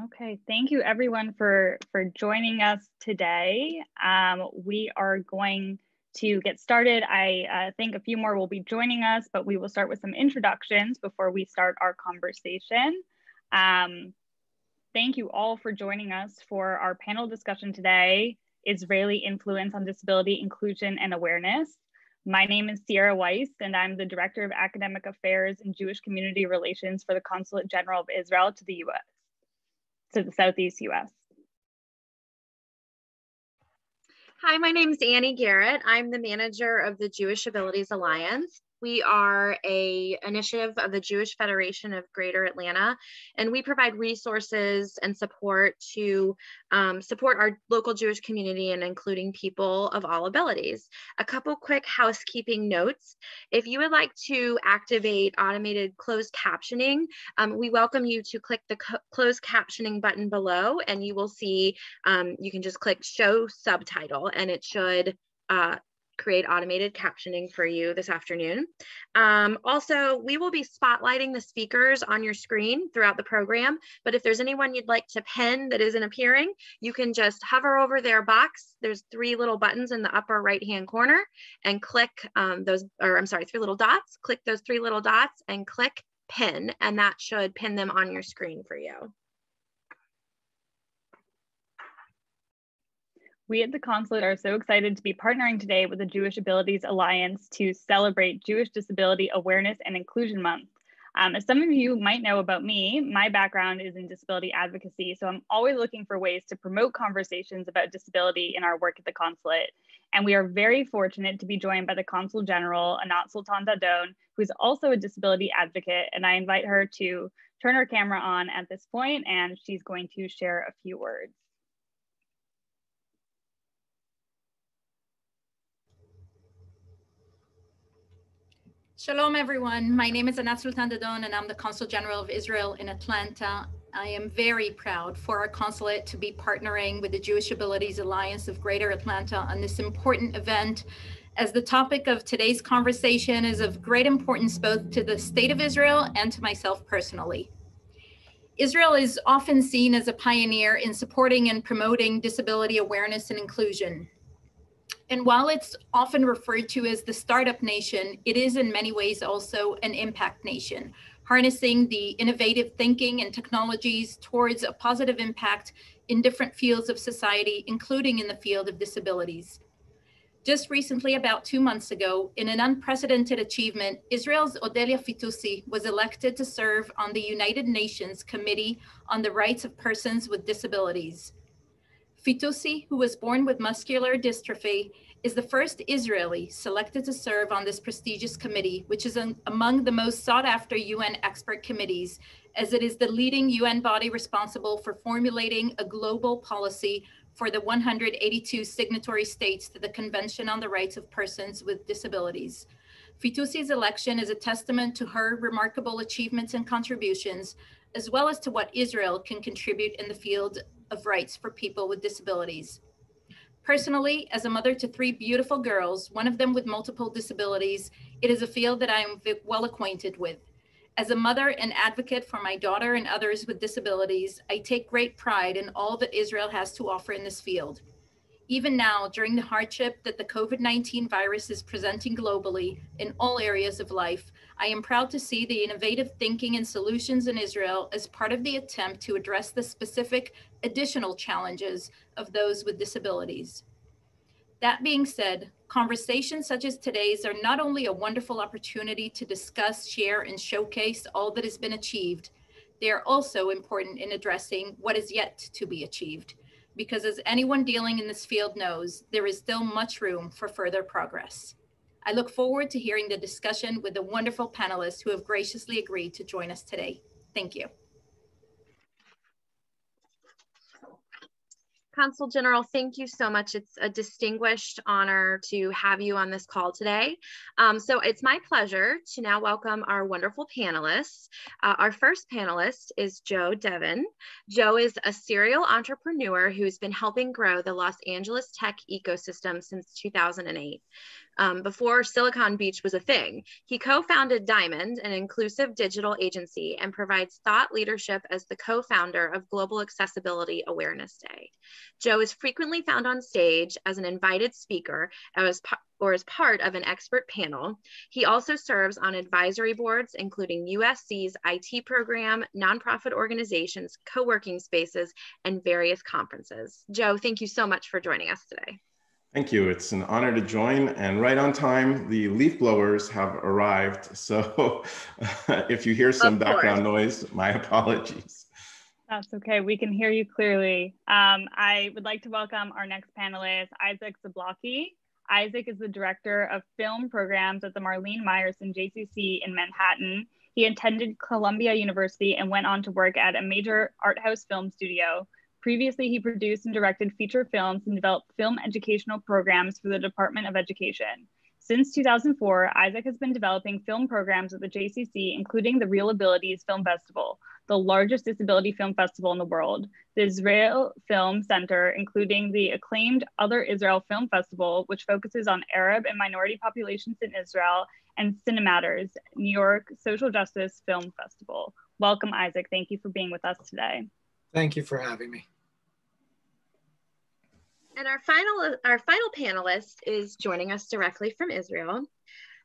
Okay, thank you everyone for joining us today. We are going to get started. I think a few more will be joining us, but we will start with some introductions before we start our conversation. Thank you all for joining us for our panel discussion today, Israeli Influence on Disability, Inclusion, and Awareness. My name is Sierra Weiss, and I'm the Director of Academic Affairs and Jewish Community Relations for the Consulate General of Israel to the US. To the Southeast US. Hi, my name is Annie Garrett. I'm the manager of the Jewish Abilities Alliance. We are an initiative of the Jewish Federation of Greater Atlanta, and we provide resources and support to support our local Jewish community and including people of all abilities. A couple quick housekeeping notes. If you would like to activate automated closed captioning, we welcome you to click the closed captioning button below, and you will see, you can just click show subtitle, and it should create automated captioning for you this afternoon. Also, we will be spotlighting the speakers on your screen throughout the program, but if there's anyone you'd like to pin that isn't appearing, you can just hover over their box. There's three little buttons in the upper right-hand corner and click three little dots. Click those three little dots and click pin, and that should pin them on your screen for you. We at the Consulate are so excited to be partnering today with the Jewish Abilities Alliance to celebrate Jewish Disability Awareness and Inclusion Month. As some of you might know about me, my background is in disability advocacy, so I'm always looking for ways to promote conversations about disability in our work at the Consulate. And we are very fortunate to be joined by the Consul General, Anat Sultan Dadon, who is also a disability advocate, and I invite her to turn her camera on at this point, and she's going to share a few words. Shalom, everyone. My name is Anat Sultan Dadon, and I'm the Consul General of Israel in Atlanta. I am very proud for our consulate to be partnering with the Jewish Abilities Alliance of Greater Atlanta on this important event, as the topic of today's conversation is of great importance both to the state of Israel and to myself personally. Israel is often seen as a pioneer in supporting and promoting disability awareness and inclusion. And while it's often referred to as the startup nation, it is in many ways also an impact nation, harnessing the innovative thinking and technologies towards a positive impact in different fields of society, including in the field of disabilities. Just recently, about 2 months ago, in an unprecedented achievement, Israel's Odelia Fitoussi was elected to serve on the United Nations Committee on the Rights of Persons with Disabilities. Fitoussi, who was born with muscular dystrophy, is the first Israeli selected to serve on this prestigious committee, which is among the most sought after UN expert committees, as it is the leading UN body responsible for formulating a global policy for the 182 signatory states to the Convention on the Rights of Persons with Disabilities. Fitoussi's election is a testament to her remarkable achievements and contributions, as well as to what Israel can contribute in the field of rights for people with disabilities. Personally, as a mother to 3 beautiful girls, one of them with multiple disabilities, it is a field that I am well acquainted with. As a mother and advocate for my daughter and others with disabilities, I take great pride in all that Israel has to offer in this field. Even now, during the hardship that the COVID-19 virus is presenting globally in all areas of life, I am proud to see the innovative thinking and solutions in Israel as part of the attempt to address the specific additional challenges of those with disabilities. That being said, conversations such as today's are not only a wonderful opportunity to discuss, share, and showcase all that has been achieved, they are also important in addressing what is yet to be achieved. Because as anyone dealing in this field knows, there is still much room for further progress. I look forward to hearing the discussion with the wonderful panelists who have graciously agreed to join us today. Thank you. Consul General, thank you so much. It's a distinguished honor to have you on this call today. So it's my pleasure to now welcome our wonderful panelists. Our first panelist is Devon. Joe is a serial entrepreneur who's been helping grow the Los Angeles tech ecosystem since 2008. Before Silicon Beach was a thing, he co-founded Diamond, an inclusive digital agency, and provides thought leadership as the co-founder of Global Accessibility Awareness Day. Joe is frequently found on stage as an invited speaker or as part of an expert panel. He also serves on advisory boards, including USC's IT program, nonprofit organizations, co-working spaces, and various conferences. Joe, thank you so much for joining us today. Thank you. It's an honor to join, and right on time, the leaf blowers have arrived. So if you hear some background noise, my apologies. That's okay. We can hear you clearly. I would like to welcome our next panelist, Isaac Zablocki. Isaac is the director of film programs at the Marlene Meyerson JCC in Manhattan. He attended Columbia University and went on to work at a major art house film studio. Previously, he produced and directed feature films and developed film educational programs for the Department of Education. Since 2004, Isaac has been developing film programs at the JCC, including the Reelabilities Film Festival, the largest disability film festival in the world, the Israel Film Center, including the acclaimed Other Israel Film Festival, which focuses on Arab and minority populations in Israel, and Cinematters, New York Social Justice Film Festival. Welcome, Isaac. Thank you for being with us today. Thank you for having me. And our final panelist is joining us directly from Israel.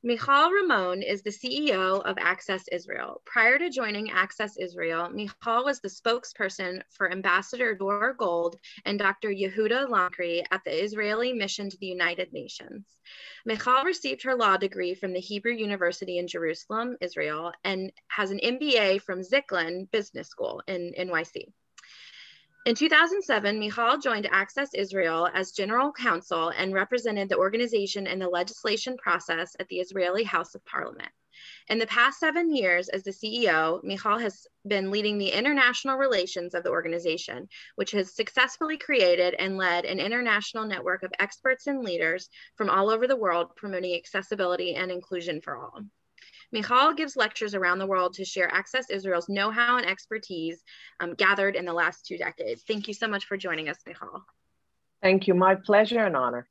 Michal Rimon is the CEO of Access Israel. Prior to joining Access Israel, Michal was the spokesperson for Ambassador Dor Gold and Dr. Yehuda Lankri at the Israeli Mission to the United Nations. Michal received her law degree from the Hebrew University in Jerusalem, Israel, and has an MBA from Ziklan Business School in Weiss. In 2007, Michal joined Access Israel as general counsel and represented the organization in the legislation process at the Israeli House of Parliament. In the past 7 years as the CEO, Michal has been leading the international relations of the organization, which has successfully created and led an international network of experts and leaders from all over the world promoting accessibility and inclusion for all. Michal gives lectures around the world to share Access Israel's know-how and expertise gathered in the last 2 decades. Thank you so much for joining us, Michal. Thank you. My pleasure and honor.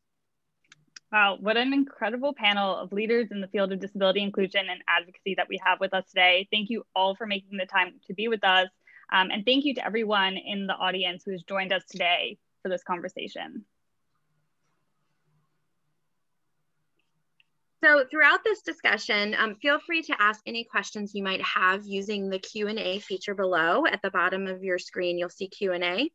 Wow, what an incredible panel of leaders in the field of disability inclusion and advocacy that we have with us today. Thank you all for making the time to be with us. And thank you to everyone in the audience who has joined us today for this conversation. So throughout this discussion, feel free to ask any questions you might have using the Q&A feature below. At the bottom of your screen, you'll see Q&A.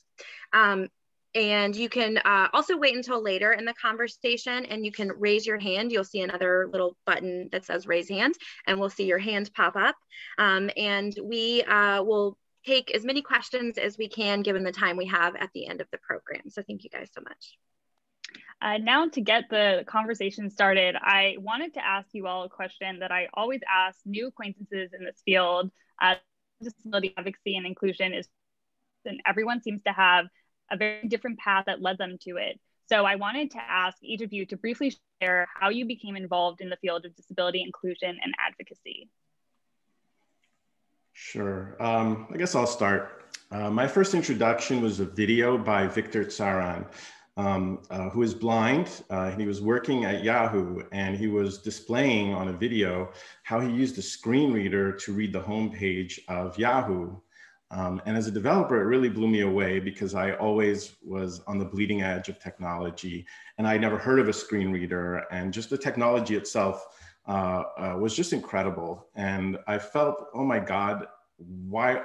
And you can also wait until later in the conversation and you can raise your hand. You'll see another little button that says raise hand and we'll see your hand pop up. And we will take as many questions as we can given the time we have at the end of the program. So thank you guys so much. Now to get the conversation started, I wanted to ask you all a question that I always ask new acquaintances in this field. Disability advocacy and inclusion is, and everyone seems to have a very different path that led them to it. So I wanted to ask each of you to briefly share how you became involved in the field of disability inclusion and advocacy. Sure, I guess I'll start. My first introduction was a video by Victor Tsaran, who is blind. He was working at Yahoo and he was displaying on a video how he used a screen reader to read the homepage of Yahoo. And as a developer, it really blew me away because I always was on the bleeding edge of technology and I never heard of a screen reader, and just the technology itself was just incredible. And I felt, oh my God, why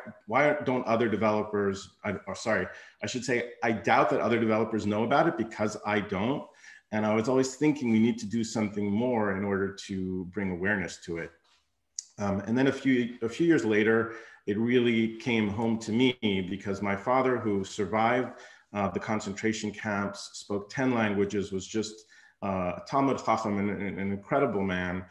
don't other developers, I should say, I doubt that other developers know about it because I don't. And I was always thinking we need to do something more in order to bring awareness to it. And then a few years later, it really came home to me because my father, who survived the concentration camps, spoke 10 languages, was just a Talmud Chacham, an incredible man,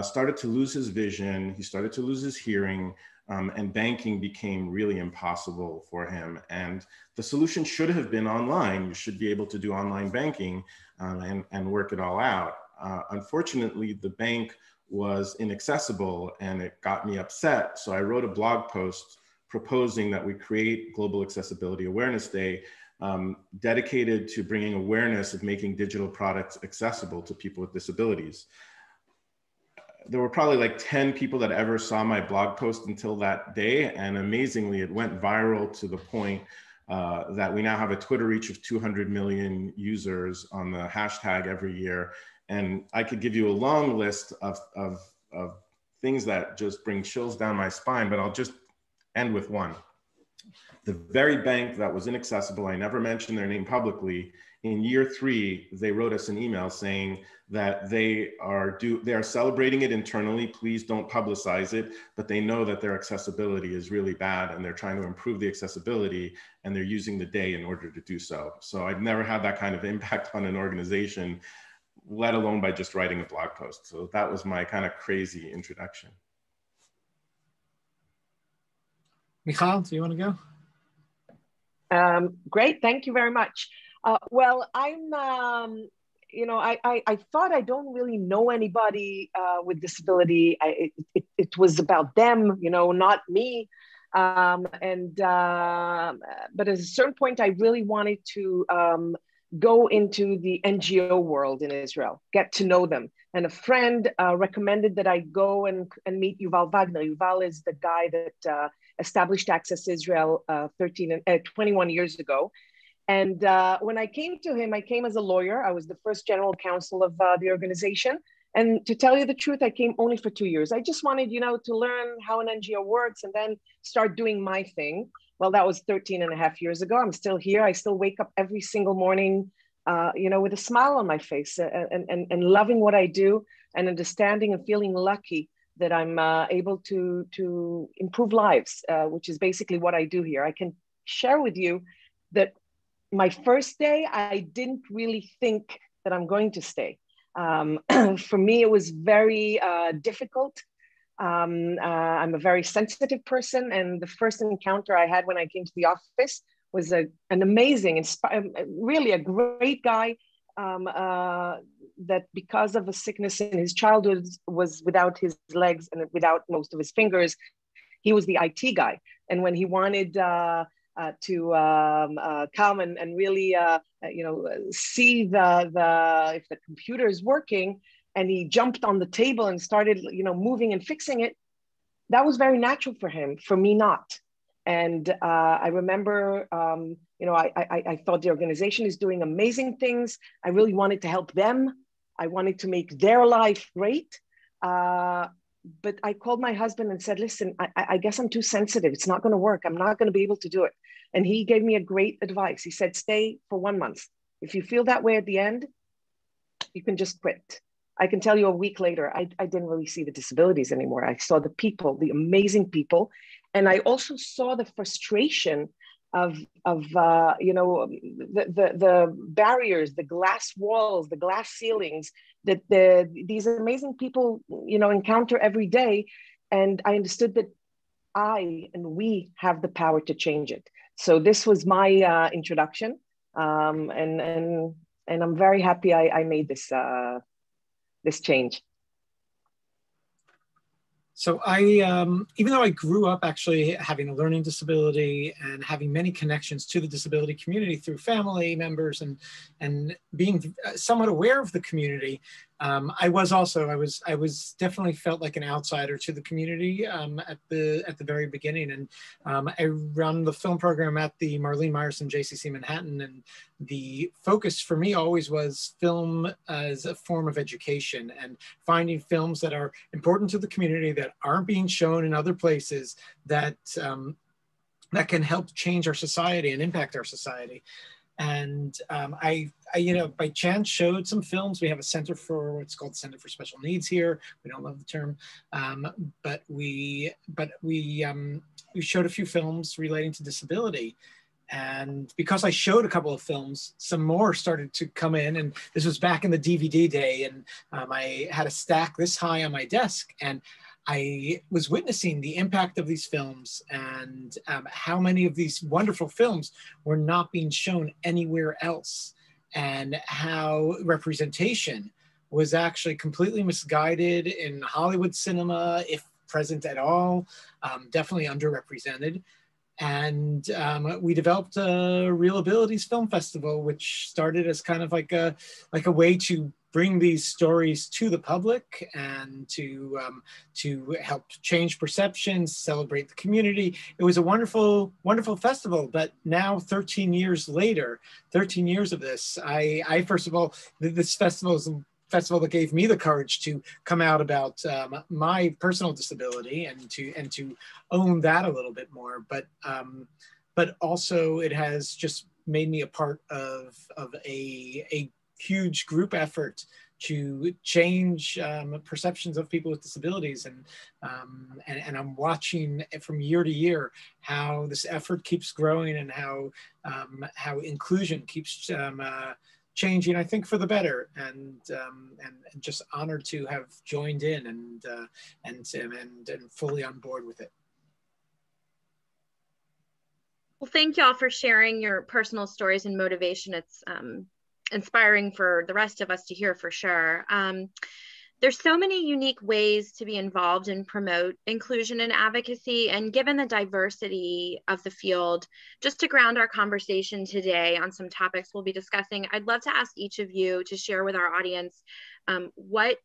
started to lose his vision. He started to lose his hearing. and banking became really impossible for him. And the solution should have been online. You should be able to do online banking and work it all out. Unfortunately, the bank was inaccessible and it got me upset. So I wrote a blog post proposing that we create Global Accessibility Awareness Day dedicated to bringing awareness of making digital products accessible to people with disabilities. There were probably like 10 people that ever saw my blog post until that day. And amazingly, it went viral to the point that we now have a Twitter reach of 200 million users on the hashtag every year. And I could give you a long list of things that just bring chills down my spine, but I'll just end with one. The very bank that was inaccessible, I never mentioned their name publicly, in year 3, they wrote us an email saying that they are celebrating it internally. Please don't publicize it, but they know that their accessibility is really bad and they're trying to improve the accessibility and they're using the day in order to do so. So I've never had that kind of impact on an organization, let alone by just writing a blog post. So that was my kind of crazy introduction. Michal, do you want to go? Great, thank you very much. Well, I'm, you know, I thought I don't really know anybody with disability. It was about them, you know, not me. But at a certain point, I really wanted to go into the NGO world in Israel, get to know them. And a friend recommended that I go and meet Yuval Wagner. Yuval is the guy that established Access Israel 21 years ago. And when I came to him, I came as a lawyer. I was the first general counsel of the organization. And to tell you the truth, I came only for 2 years. I just wanted, you know, to learn how an NGO works and then start doing my thing. Well, that was 13 and a half years ago. I'm still here. I still wake up every single morning, you know, with a smile on my face and loving what I do and understanding and feeling lucky that I'm able to improve lives, which is basically what I do here. I can share with you that my first day, I didn't really think that I'm going to stay. For me, it was very difficult. I'm a very sensitive person, and the first encounter I had when I came to the office was an amazing, really a great guy that because of a sickness in his childhood was without his legs and without most of his fingers. He was the IT guy. And when he wanted to come and really, you know, see if the computer is working, and he jumped on the table and started, you know, moving and fixing it, that was very natural for him, for me not. And I remember, you know, I thought the organization is doing amazing things. I really wanted to help them. I wanted to make their life great. But I called my husband and said, listen, I guess I'm too sensitive. It's not going to work. I'm not going to be able to do it. And he gave me a great advice. He said, stay for 1 month. If you feel that way at the end, you can just quit. I can tell you a week later, I didn't really see the disabilities anymore. I saw the people, the amazing people. And I also saw the frustration of you know, the barriers, the glass walls, the glass ceilings that these amazing people, you know, encounter every day. And I understood that I and we have the power to change it. So this was my introduction. And I'm very happy I made this change. So I, even though I grew up actually having a learning disability and having many connections to the disability community through family members and being somewhat aware of the community, I was definitely felt like an outsider to the community at the very beginning. And I run the film program at the Marlene Meyerson JCC Manhattan, and the focus for me always was film as a form of education and finding films that are important to the community that aren't being shown in other places that that can help change our society and impact our society. And I, you know, by chance showed some films. We have a center for what's called Center for Special Needs here. We don't love the term, but we showed a few films relating to disability. And because I showed a couple of films, some more started to come in. And this was back in the DVD day. And I had a stack this high on my desk. And I was witnessing the impact of these films and how many of these wonderful films were not being shown anywhere else, and how representation was actually completely misguided in Hollywood cinema, if present at all, definitely underrepresented. And we developed a Reelabilities Film Festival, which started as kind of like a way to bring these stories to the public and to help change perceptions, celebrate the community. It was a wonderful, wonderful festival. But now, 13 years later, 13 years of this, I first of all, this festival is a festival that gave me the courage to come out about my personal disability and to own that a little bit more. But also it has just made me a part of a huge group effort to change perceptions of people with disabilities, and I'm watching from year to year how this effort keeps growing and how inclusion keeps changing, I think, for the better, and just honored to have joined in and fully on board with it. Well, thank y'all for sharing your personal stories and motivation. It's inspiring for the rest of us to hear, for sure. There's so many unique ways to be involved and promote inclusion and advocacy. And given the diversity of the field, just to ground our conversation today on some topics we'll be discussing, I'd love to ask each of you to share with our audience, what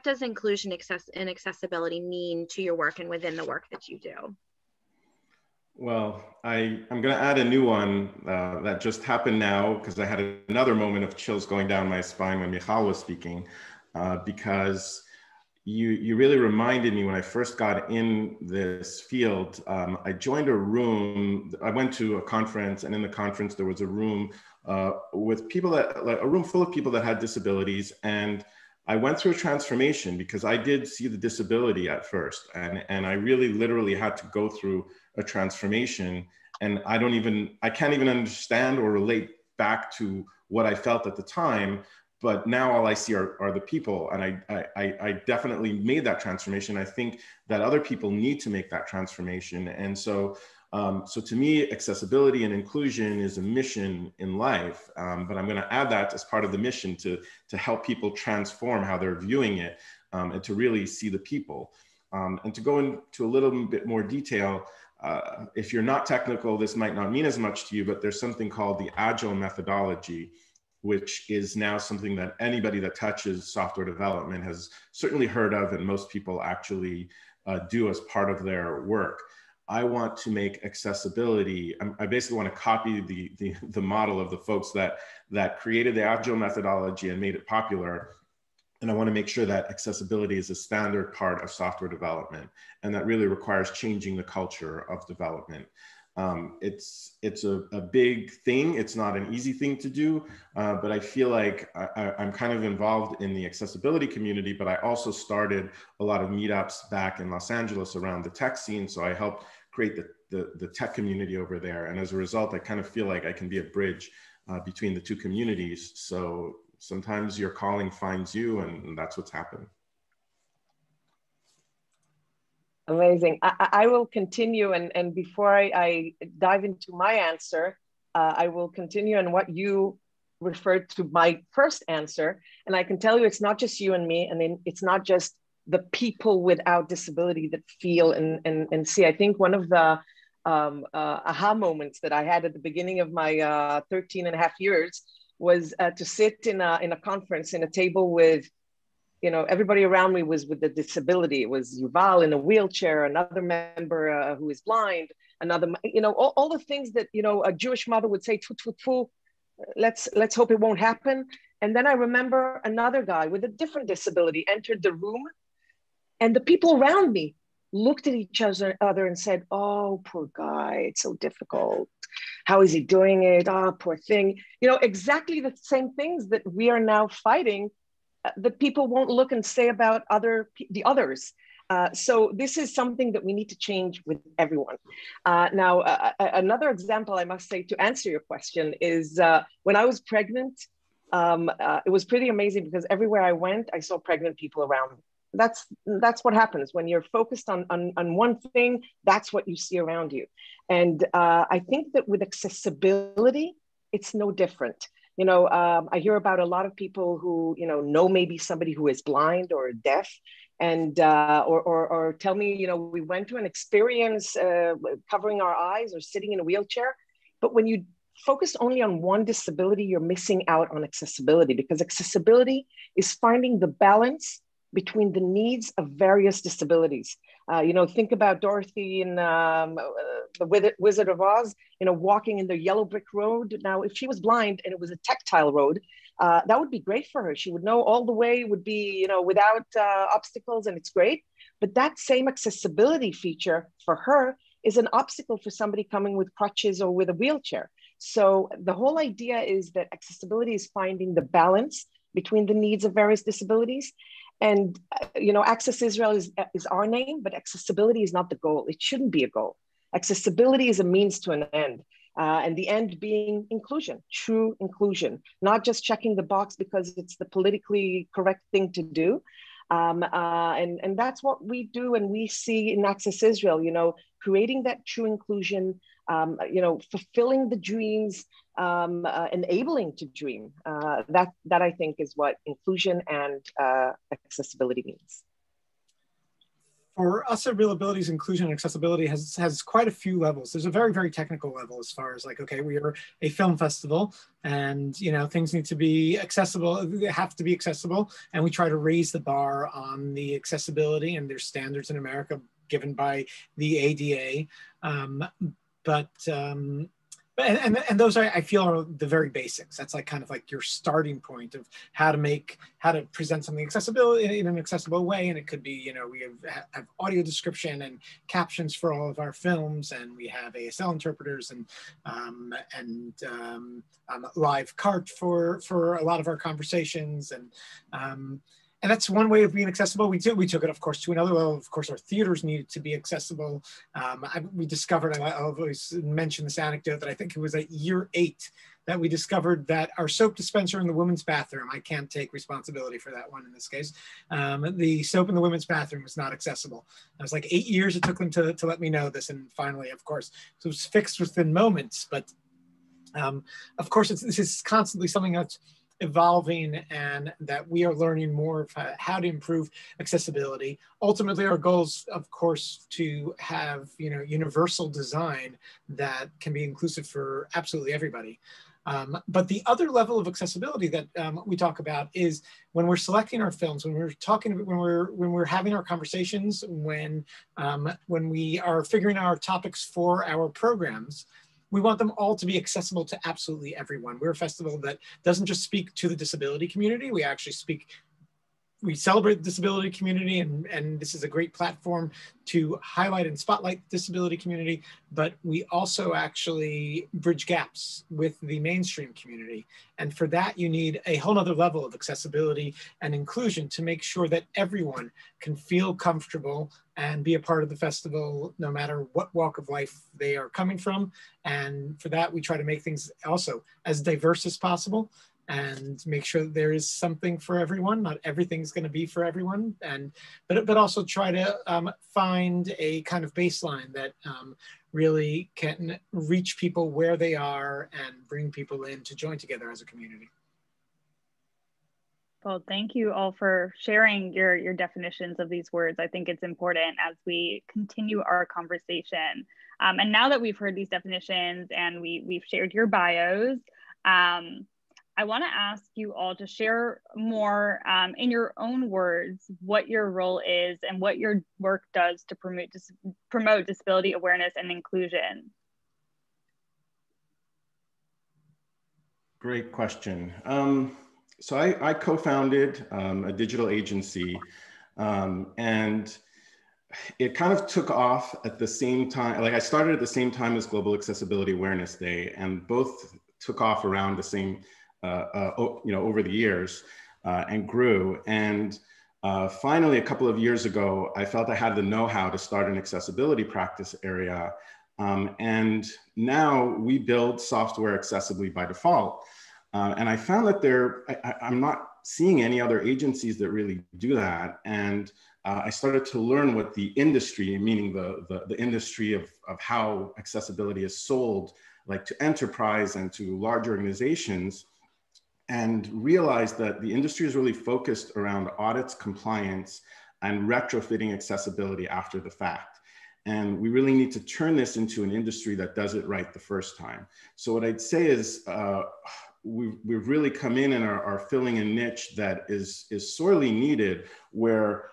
does inclusion and accessibility mean to your work and within the work that you do? Well, I'm going to add a new one that just happened now, because I had another moment of chills going down my spine when Michal was speaking. Because you really reminded me when I first got in this field. I joined a room, I went to a conference, and in the conference there was a room with people a room full of people that had disabilities. And I went through a transformation because I did see the disability at first. And I really literally had to go through a transformation. And I can't even understand or relate back to what I felt at the time. But now all I see are the people, and I definitely made that transformation. I think that other people need to make that transformation. And so to me, accessibility and inclusion is a mission in life, but I'm gonna add that as part of the mission to help people transform how they're viewing it, and to really see the people. And to go into a little bit more detail, if you're not technical, this might not mean as much to you, but there's something called the Agile methodology, which is now something that anybody that touches software development has certainly heard of, and most people actually do as part of their work. I want to make accessibility, I basically want to copy the model of the folks that created the Agile methodology and made it popular. And I want to make sure that accessibility is a standard part of software development, and that really requires changing the culture of development. It's a big thing. It's not an easy thing to do, but I feel like I'm kind of involved in the accessibility community, but I also started a lot of meetups back in Los Angeles around the tech scene. So I helped create the tech community over there. And as a result, I kind of feel like I can be a bridge between the two communities. So sometimes your calling finds you, and that's what's happened. Amazing. I will continue, and before I dive into my answer, I will continue on what you referred to my first answer. And I can tell you, it's not just you and me, and then it's not just the people without disability that feel and see. I think one of the aha moments that I had at the beginning of my 13 and a half years was to sit in a conference in a table with, everybody around me was with a disability. It was Yuval in a wheelchair, another member who is blind, another, all the things that, a Jewish mother would say, tfu, tfu, tfu, let's hope it won't happen. And then I remember another guy with a different disability entered the room, and the people around me looked at each other and said, oh, poor guy, it's so difficult. How is he doing it? Oh, poor thing. Exactly the same things that we are now fighting that people won't look and say about the others. So this is something that we need to change with everyone. Now, another example I must say to answer your question is when I was pregnant, it was pretty amazing because everywhere I went, I saw pregnant people around me. that's what happens when you're focused on one thing. That's what you see around you. And I think that with accessibility, it's no different. You know, I hear about a lot of people who, you know maybe somebody who is blind or deaf, and or tell me, you know, we went to an experience covering our eyes or sitting in a wheelchair. But when you focus only on one disability, you're missing out on accessibility, because accessibility is finding the balance between the needs of various disabilities. You know, think about Dorothy in the Wizard of Oz, you know, walking in the yellow brick road. Now, if she was blind and it was a tactile road, that would be great for her. She would know all the way, would be, you know, without obstacles, and it's great. But that same accessibility feature for her is an obstacle for somebody coming with crutches or with a wheelchair. So the whole idea is that accessibility is finding the balance between the needs of various disabilities. And, you know, Access Israel is our name, but accessibility is not the goal. It shouldn't be a goal. Accessibility is a means to an end. And the end being inclusion, true inclusion, not just checking the box because it's the politically correct thing to do. And that's what we do, and we see in Access Israel, you know, creating that true inclusion, you know, fulfilling the dreams, enabling to dream. That I think is what inclusion and accessibility means. For us at Reelabilities, inclusion and accessibility has quite a few levels. There's a very, very technical level as far as like, okay, we are a film festival and, you know, things need to be accessible, they have to be accessible. And we try to raise the bar on the accessibility, and there's standards in America given by the ADA. And those I feel are the very basics. That's like kind of like your starting point of how to present something accessibility in an accessible way. And it could be, you know, we have audio description and captions for all of our films, and we have ASL interpreters and live cart for a lot of our conversations, and that's one way of being accessible. We took it, of course, to another level. Of course, our theaters needed to be accessible. We discovered, I'll always mention this anecdote, that I think it was at year 8 that we discovered that our soap dispenser in the women's bathroom, I can't take responsibility for that one in this case, the soap in the women's bathroom was not accessible. It was like 8 years it took them to let me know this, and finally, of course, so it was fixed within moments. But of course, this is constantly something that's evolving, and that we are learning more of how to improve accessibility. Ultimately, our goal is, of course, to have, you know, universal design that can be inclusive for absolutely everybody. But the other level of accessibility that we talk about is when we're selecting our films, when we're talking, when we're having our conversations, when we are figuring out our topics for our programs. We want them all to be accessible to absolutely everyone. We're a festival that doesn't just speak to the disability community. We actually we celebrate the disability community, and this is a great platform to highlight and spotlight the disability community, but we also actually bridge gaps with the mainstream community. And for that, you need a whole nother level of accessibility and inclusion to make sure that everyone can feel comfortable and be a part of the festival, no matter what walk of life they are coming from. And for that, we try to make things also as diverse as possible, and make sure that there is something for everyone. Not everything's going to be for everyone, but also try to find a kind of baseline that really can reach people where they are and bring people in to join together as a community. Well, thank you all for sharing your definitions of these words. I think it's important as we continue our conversation. And now that we've heard these definitions and we've shared your bios, I want to ask you all to share more in your own words what your role is and what your work does to promote disability awareness and inclusion. Great question. So I co-founded a digital agency, and it kind of took off at the same time. Like I started at the same time as Global Accessibility Awareness Day, and both took off around the same over the years and grew. And finally, a couple of years ago, I felt I had the know-how to start an accessibility practice area. And now we build software accessibly by default. And I found that I'm not seeing any other agencies that really do that. And I started to learn what the industry, meaning the industry of how accessibility is sold, like to enterprise and to large organizations, and realized that the industry is really focused around audits, compliance, and retrofitting accessibility after the fact. And we really need to turn this into an industry that does it right the first time. So what I'd say is we've really come in and are filling a niche that is sorely needed, where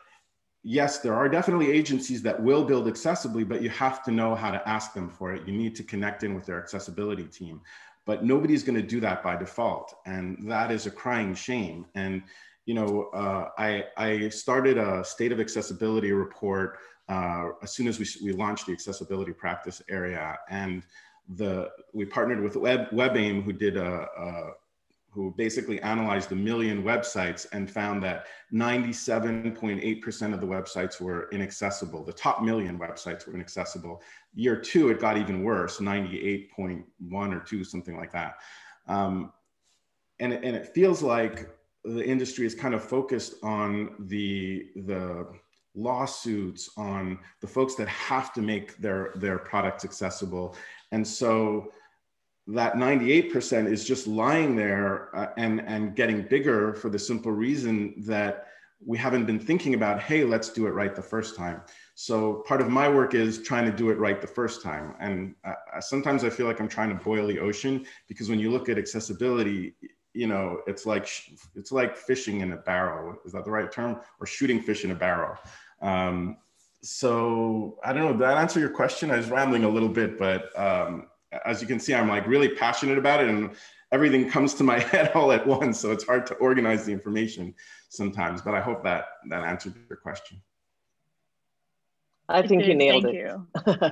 yes, there are definitely agencies that will build accessibly, but you have to know how to ask them for it. You need to connect in with their accessibility team, but nobody's going to do that by default. And that is a crying shame. And, you know, I started a state of accessibility report as soon as we launched the accessibility practice area. And we partnered with WebAIM, who basically analyzed 1 million websites and found that 97.8% of the websites were inaccessible. The top 1 million websites were inaccessible. Year 2, it got even worse, 98.1 or 2, something like that. And it feels like the industry is kind of focused on the lawsuits, on the folks that have to make their products accessible. And so that 98% is just lying there and getting bigger for the simple reason that we haven't been thinking about, hey, let's do it right the first time. So part of my work is trying to do it right the first time. And sometimes I feel like I'm trying to boil the ocean, because when you look at accessibility, you know, it's like fishing in a barrel. Is that the right term? Or shooting fish in a barrel. So I don't know, did that answer your question? I was rambling a little bit, but as you can see, I'm like really passionate about it, and everything comes to my head all at once. So it's hard to organize the information sometimes, but I hope that answered your question. I think you nailed it. Thank you.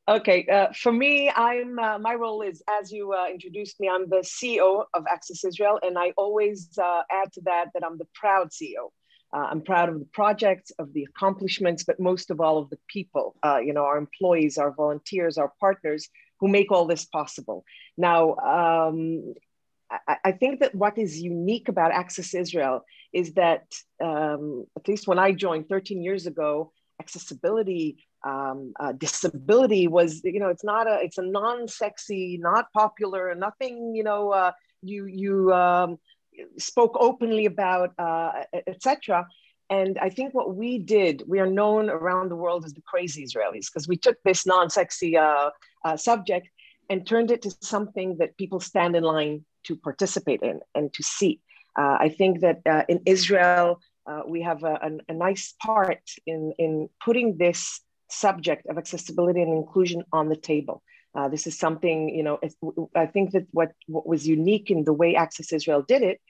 Okay, for me, my role is, as you introduced me, I'm the CEO of Access Israel, and I always add to that I'm the proud CEO. I'm proud of the projects, of the accomplishments, but most of all of the people, you know, our employees, our volunteers, our partners who make all this possible. Now, I think that what is unique about Access Israel is that, at least when I joined 13 years ago, accessibility, disability was, you know, it's a non-sexy, not popular, nothing, you know, you spoke openly about, etc. And I think what we did, we are known around the world as the crazy Israelis, because we took this non-sexy subject and turned it to something that people stand in line to participate in and to see. I think that in Israel, we have a nice part in putting this subject of accessibility and inclusion on the table. This is something, you know, I think that what was unique in the way Access Israel did it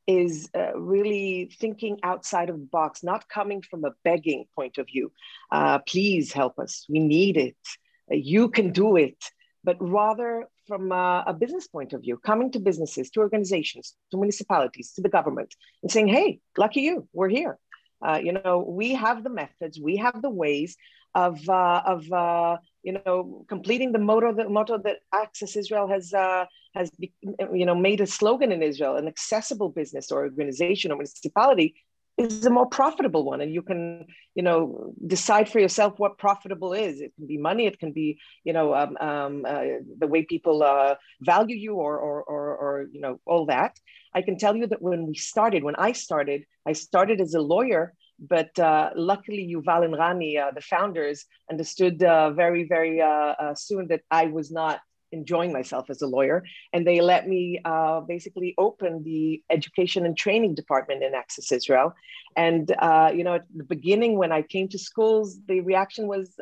is really thinking outside of the box, not coming from a begging point of view. Please help us, we need it, you can do it, but rather from a business point of view, coming to businesses, to organizations, to municipalities, to the government, and saying, hey, lucky you, we're here. You know, we have the methods, we have the ways of you know, completing the motto that Access Israel has you know, made a slogan in Israel: an accessible business or organization or municipality is a more profitable one. And you can, you know, decide for yourself what profitable is. It can be money, it can be, you know, the way people value you, or you know, all that. I can tell you that when I started as a lawyer, but luckily Yuval and Rani, the founders, understood very, very soon that I was not enjoying myself as a lawyer, and they let me basically open the education and training department in Access Israel. And you know, at the beginning when I came to schools, the reaction was,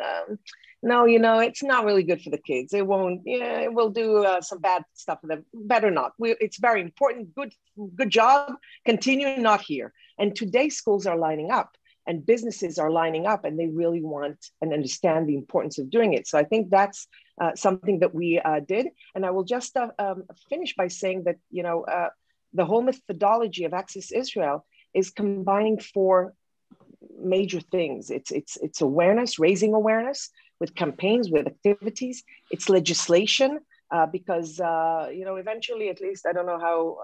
no, you know, it's not really good for the kids. It won't, yeah, it will do some bad stuff for them. Better not. It's very important. Good job. Continue, not here. And today schools are lining up and businesses are lining up, and they really want and understand the importance of doing it. So I think that's something that we did. And I will just finish by saying that, you know, the whole methodology of Access Israel is combining 4 major things. It's awareness, raising awareness with campaigns, with activities. It's legislation, because, you know, eventually, at least, I don't know how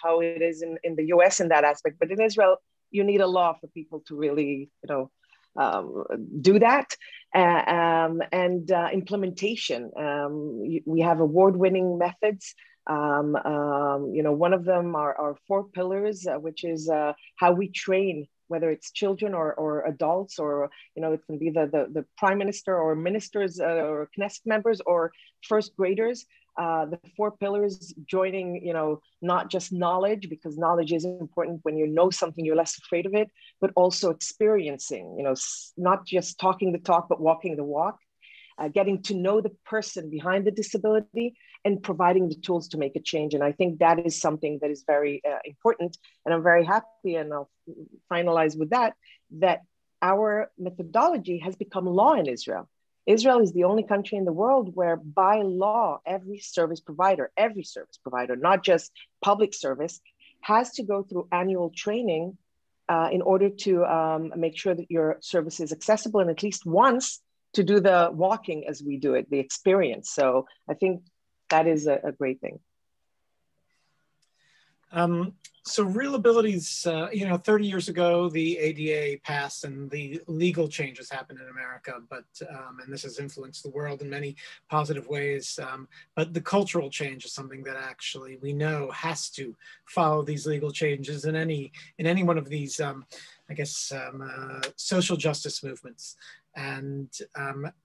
how it is in the US in that aspect. But in Israel, you need a law for people to really, do that. And implementation. We have award-winning methods. One of them are 4 pillars, which is how we train, whether it's children or adults, or it can be the prime minister or ministers or Knesset members or first graders. The 4 pillars joining, not just knowledge, because knowledge is important. When you know something, you're less afraid of it, but also experiencing, not just talking the talk, but walking the walk, getting to know the person behind the disability and providing the tools to make a change. And I think that is something that is very important. And I'm very happy, and I'll finalize with that our methodology has become law in Israel. Israel is the only country in the world where by law, every service provider, not just public service, has to go through annual training in order to make sure that your service is accessible, and at least once to do the walking as we do it, the experience. So I think that is a great thing. So Reelabilities, 30 years ago, the ADA passed and the legal changes happened in America, but, and this has influenced the world in many positive ways, but the cultural change is something that actually we know has to follow these legal changes in any one of these, social justice movements. And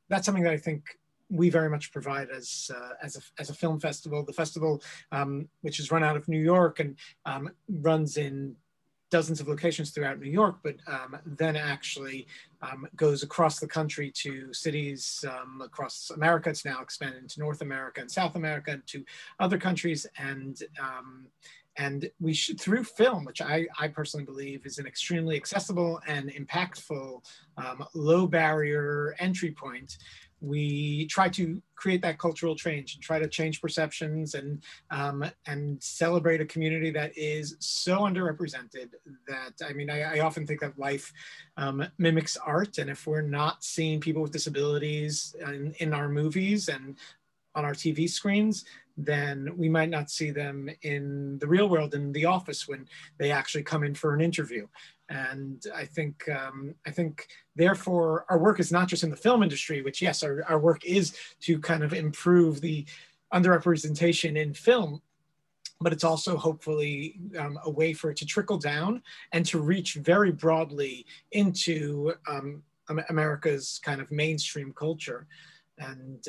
that's something that I think we very much provide as a film festival. The festival, which is run out of New York and runs in dozens of locations throughout New York, but then actually goes across the country to cities across America. It's now expanded into North America and South America and to other countries. And we should, through film, which I personally believe is an extremely accessible and impactful, low barrier entry point, we try to create that cultural change and try to change perceptions and celebrate a community that is so underrepresented that, I often think that life mimics art. And if we're not seeing people with disabilities in our movies and on our TV screens, then we might not see them in the real world, in the office, when they actually come in for an interview. And I think therefore our work is not just in the film industry, which yes, our work is to kind of improve the underrepresentation in film, but it's also hopefully a way for it to trickle down and to reach very broadly into America's kind of mainstream culture. And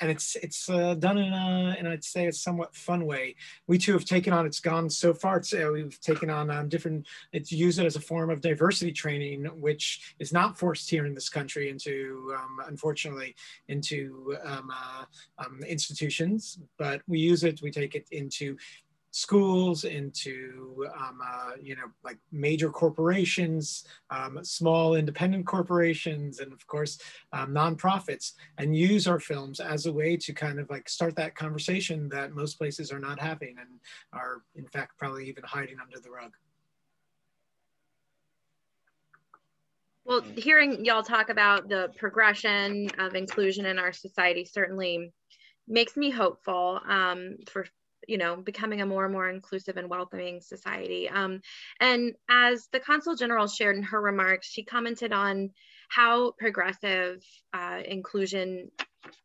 it's done in I'd say a somewhat fun way. We too have taken on, it's gone so far, we've taken on it's used it as a form of diversity training, which is not forced here in this country into, unfortunately, into institutions, but we use it, we take it into schools, into like major corporations, small independent corporations, and of course nonprofits, and use our films as a way to kind of like start that conversation that most places are not having and are in fact probably even hiding under the rug. Well, hearing y'all talk about the progression of inclusion in our society certainly makes me hopeful for becoming a more and more inclusive and welcoming society. And as the Consul General shared in her remarks, she commented on how progressive inclusion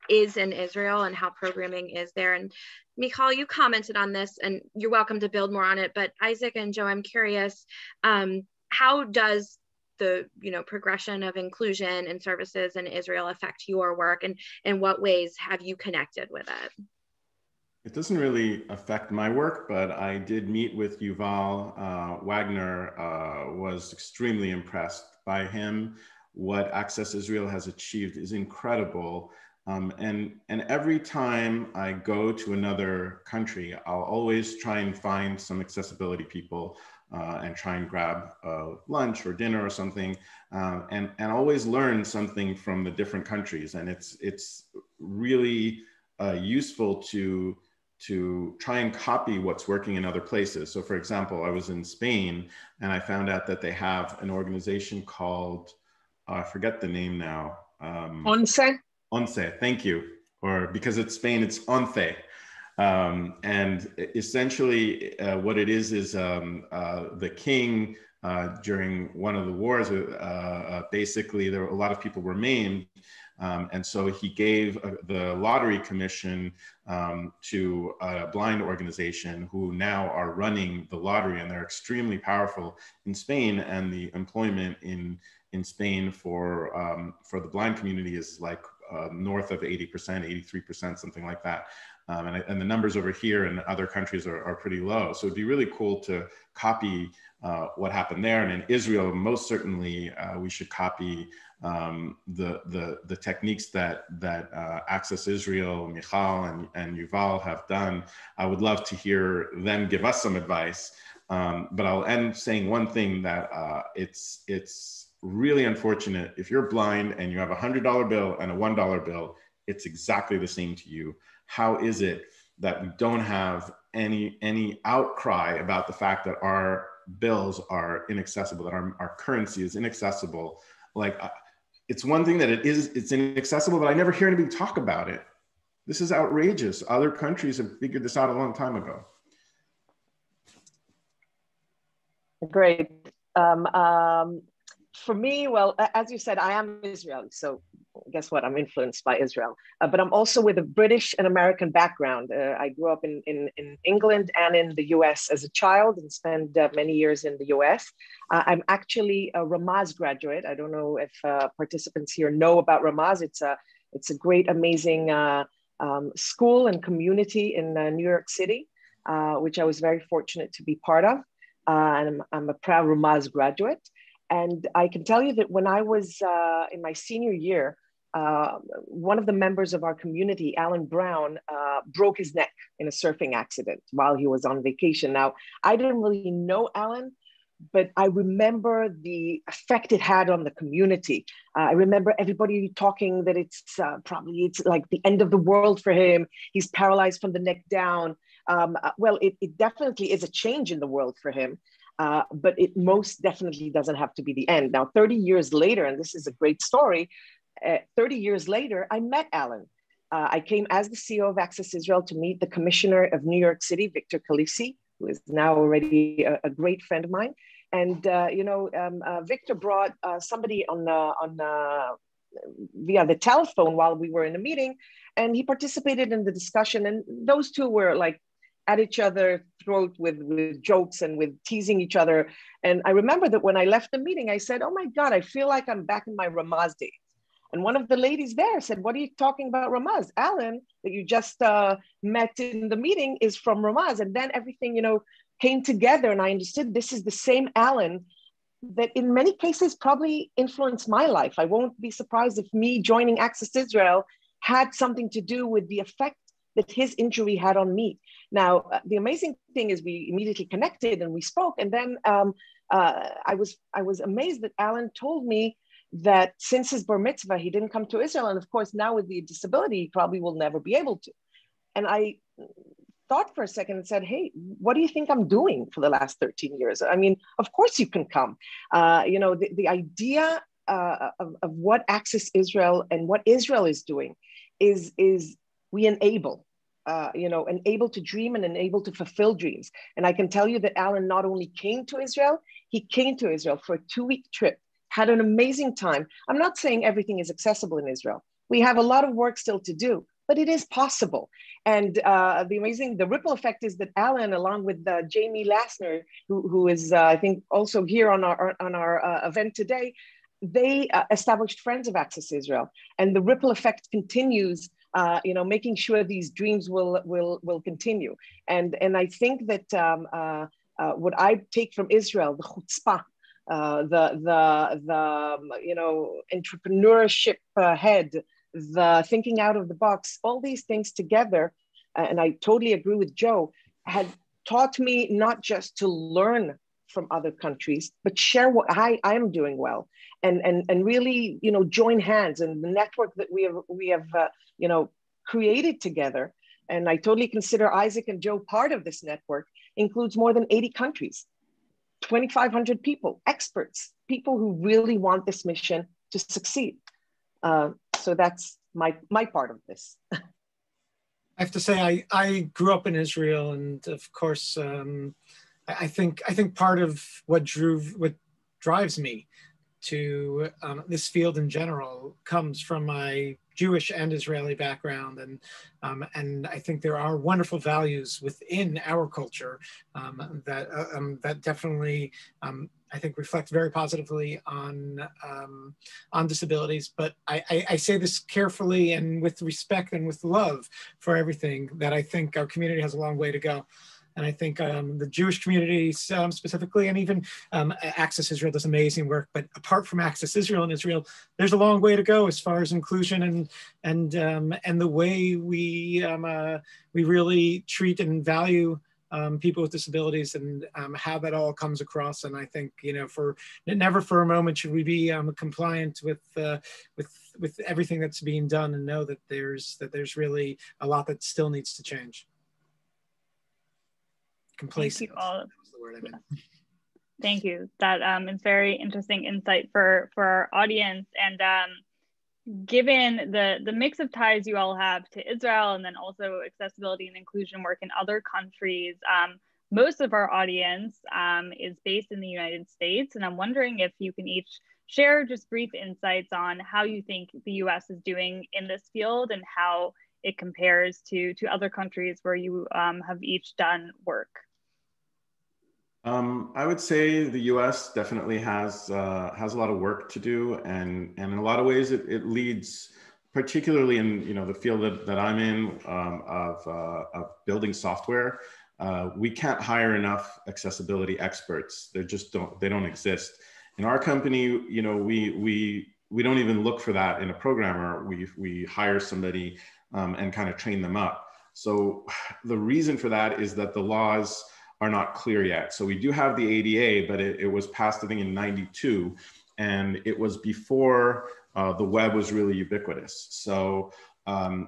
is in Israel and how programming is there. And Michal, you commented on this, and you're welcome to build more on it. But Isaac and Joe, I'm curious, how does the progression of inclusion and services in Israel affect your work, and in what ways have you connected with it? It doesn't really affect my work, but I did meet with Yuval Wagner, was extremely impressed by him. What Access Israel has achieved is incredible. And every time I go to another country, I'll always try and find some accessibility people and try and grab lunch or dinner or something, and always learn something from the different countries. And it's really useful to try and copy what's working in other places. So for example, I was in Spain and I found out that they have an organization called, I forget the name now. Once. Once, thank you. Or because it's Spain, it's Once. And essentially what it is the king, during one of the wars, basically there were a lot of people were maimed. And so he gave the lottery commission to a blind organization who now are running the lottery, and they're extremely powerful in Spain. And the employment in Spain for the blind community is like north of 80%, 83%, something like that. And the numbers over here in other countries are pretty low. So it'd be really cool to copy what happened there. And in Israel, most certainly we should copy the techniques that Access Israel, Michal and Yuval have done. I would love to hear them give us some advice. But I'll end saying one thing, that it's really unfortunate if you're blind and you have a $100 bill and a $1 bill, it's exactly the same to you. How is it that we don't have any outcry about the fact that our bills are inaccessible, that our currency is inaccessible? Like, it's one thing that it's inaccessible, but I never hear anybody talk about it. This is outrageous. Other countries have figured this out a long time ago. Great. For me, well, as you said, I am Israeli, so guess what? I'm influenced by Israel, but I'm also with a British and American background. I grew up in England and in the US as a child, and spent many years in the US. I'm actually a Ramaz graduate. I don't know if participants here know about Ramaz. It's a great, amazing school and community in New York City, which I was very fortunate to be part of. And I'm a proud Ramaz graduate. And I can tell you that when I was in my senior year, one of the members of our community, Alan Brown, broke his neck in a surfing accident while he was on vacation. Now, I didn't really know Alan, but I remember the effect it had on the community. I remember everybody talking that it's like the end of the world for him. He's paralyzed from the neck down. Well, it definitely is a change in the world for him. But it most definitely doesn't have to be the end. Now, 30 years later, and this is a great story, 30 years later, I met Alan. I came as the CEO of Access Israel to meet the commissioner of New York City, Victor Khaleesi, who is now already a great friend of mine. And, Victor brought somebody via the telephone while we were in a meeting, and he participated in the discussion. And those two were like at each other's throat with jokes and with teasing each other. And I remember that when I left the meeting, I said, oh my God, I feel like I'm back in my Ramaz days. And one of the ladies there said, what are you talking about Ramaz? Alan, that you just met in the meeting, is from Ramaz. And then everything, came together, and I understood this is the same Alan that in many cases probably influenced my life. I won't be surprised if me joining Access Israel had something to do with the effect that his injury had on me. Now, the amazing thing is we immediately connected and we spoke. And then I was amazed that Alan told me that since his bar mitzvah, he didn't come to Israel. And of course, now with the disability, he probably will never be able to. And I thought for a second and said, hey, what do you think I'm doing for the last 13 years? I mean, of course you can come. The idea of what Access Israel and what Israel is doing is we enable, enable to dream and enable to fulfill dreams. And I can tell you that Alan not only came to Israel, he came to Israel for a 2-week trip, had an amazing time. I'm not saying everything is accessible in Israel. We have a lot of work still to do, but it is possible. And the ripple effect is that Alan, along with Jamie Lassner, who is, I think, also here on our event today, they established Friends of Access Israel. And the ripple effect continues, making sure these dreams will continue. And I think that what I take from Israel, the chutzpah, the entrepreneurship head, the thinking out of the box, all these things together, and I totally agree with Joe, had taught me not just to learn from other countries, but share what I am doing well, and really, join hands, and the network that we have created together. And I totally consider Isaac and Joe part of this network. Includes more than 80 countries, 2,500 people, experts, people who really want this mission to succeed. So that's my part of this. have to say I grew up in Israel, and of course, I think part of what drives me to this field in general comes from my Jewish and Israeli background, and I think there are wonderful values within our culture that definitely I think reflect very positively on disabilities. But I say this carefully and with respect and with love for everything, that I think our community has a long way to go. And I think the Jewish communities specifically, and even Access Israel does amazing work. But apart from Access Israel in Israel, there's a long way to go as far as inclusion and the way we really treat and value people with disabilities, and how that all comes across. And I think, you know, never for a moment should we be compliant with everything that's being done, and know that there's really a lot that still needs to change. Complacent. Thank you all. That's the word I meant. Thank you. That is very interesting insight for our audience. And given the mix of ties you all have to Israel, and then also accessibility and inclusion work in other countries, most of our audience is based in the United States. And I'm wondering if you can each share just brief insights on how you think the US is doing in this field, and how it compares to other countries where you have each done work. I would say the U.S. definitely has a lot of work to do, and in a lot of ways it leads, particularly in the field that I'm in, of building software. We can't hire enough accessibility experts. They don't exist. In our company, we don't even look for that in a programmer. We hire somebody and kind of train them up. So the reason for that is that the laws are not clear yet. So we do have the ADA, but it was passed, I think, in '92, and it was before the web was really ubiquitous. So there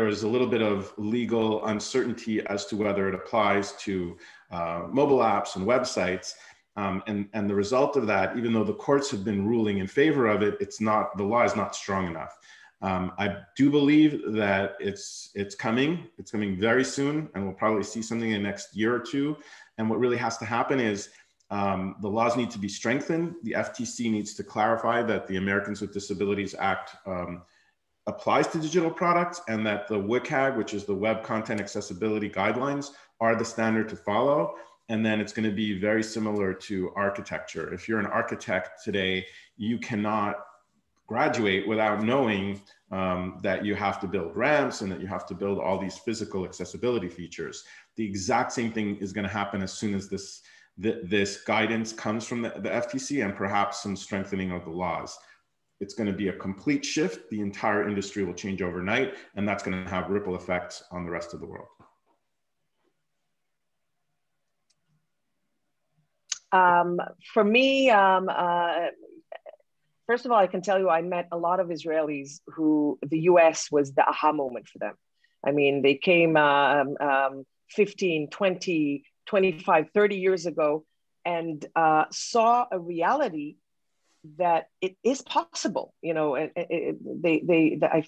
was a little bit of legal uncertainty as to whether it applies to mobile apps and websites. And the result of that, even though the courts have been ruling in favor of it, the law is not strong enough. I do believe that it's coming very soon, and we'll probably see something in the next year or two. And what really has to happen is the laws need to be strengthened. The FTC needs to clarify that the Americans with Disabilities Act applies to digital products, and that the WCAG, which is the Web Content Accessibility Guidelines, are the standard to follow. And then it's going to be very similar to architecture. If you're an architect today, you cannot graduate without knowing that you have to build ramps and that you have to build all these physical accessibility features. The exact same thing is going to happen as soon as this guidance comes from the FTC, and perhaps some strengthening of the laws. It's going to be a complete shift. The entire industry will change overnight, and that's going to have ripple effects on the rest of the world. For me, first of all, I can tell you I met a lot of Israelis who the US was the aha moment for them. I mean, they came 15, 20, 25, 30 years ago, and saw a reality that it is possible. I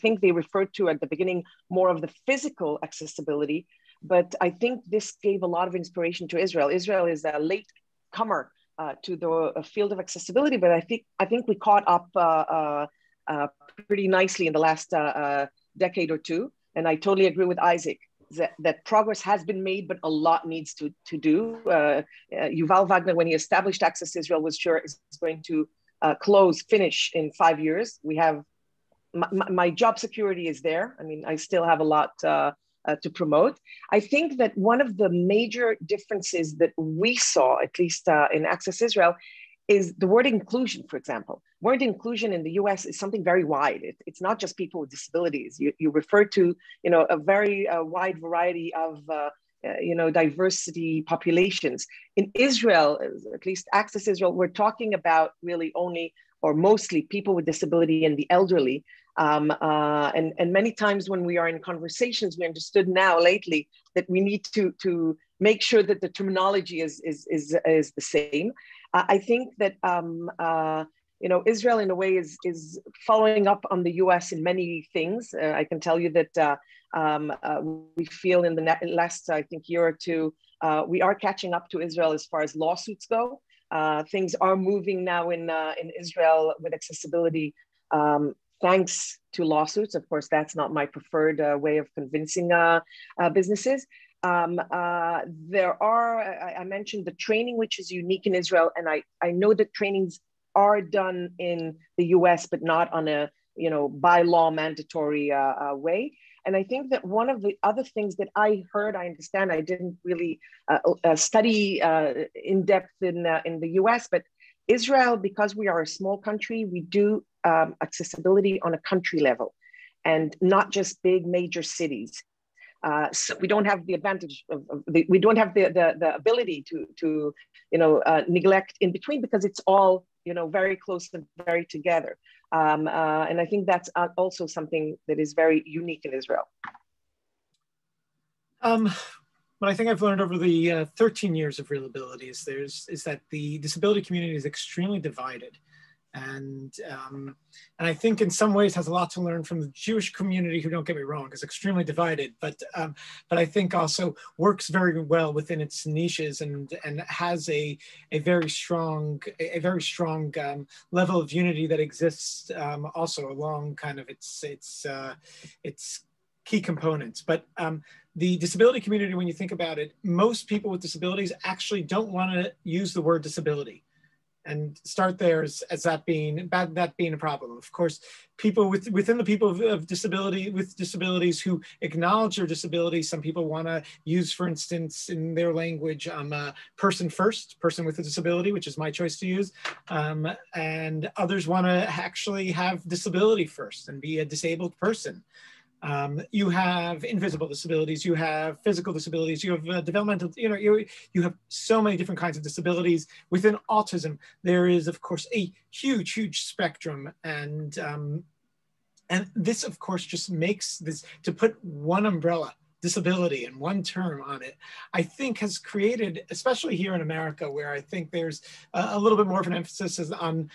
think they referred to at the beginning more of the physical accessibility, but I think this gave a lot of inspiration to Israel. Israel is a late comer to the field of accessibility, but I think we caught up pretty nicely in the last decade or two. And I totally agree with Isaac that progress has been made, but a lot needs to do. Yuval Wagner, when he established Access Israel, was sure it's going to finish in 5 years. We have, my job security is there. I mean, I still have a lot to promote. I think that one of the major differences that we saw, at least in Access Israel, is the word inclusion, for example. Word inclusion in the US is something very wide. It's not just people with disabilities. You refer to, a very wide variety of, diversity populations. In Israel, at least Access Israel, we're talking about really only or mostly people with disability and the elderly. And many times when we are in conversations, we understood now lately that we need to make sure that the terminology is the same. I think that you know, Israel in a way is following up on the US in many things. I can tell you that we feel in the last, I think, year or two, we are catching up to Israel as far as lawsuits go. Things are moving now in Israel with accessibility, thanks to lawsuits. Of course, that's not my preferred way of convincing businesses. There are, I mentioned the training, which is unique in Israel, and I know that trainings are done in the US, but not on a, you know, by law mandatory way. And I think that one of the other things that I heard, I understand, I didn't really study in depth in the US, but Israel, because we are a small country, we do accessibility on a country level and not just big major cities. So we don't have the advantage of we don't have the ability to you know, neglect in between, because it's all, you know, very close and very together. And I think that's also something that is very unique in Israel. What I think I've learned over the 13 years of Reelabilities is that the disability community is extremely divided. And I think in some ways has a lot to learn from the Jewish community, who, don't get me wrong, is extremely divided, but I think also works very well within its niches and has a very strong level of unity that exists also along kind of its key components. But the disability community, when you think about it, most people with disabilities actually don't want to use the word disability, and start there as that being a problem. Of course, people within the people with disabilities who acknowledge their disability, some people want to use, for instance, in their language, person first, person with a disability, which is my choice to use, and others want to actually have disability first and be a disabled person. You have invisible disabilities, you have physical disabilities, you have developmental, you know, you have so many different kinds of disabilities. Within autism, there is, of course, a huge spectrum. And this, of course, just makes this, to put one umbrella, disability, and one term on it, I think has created, especially here in America, where I think there's a little bit more of an emphasis on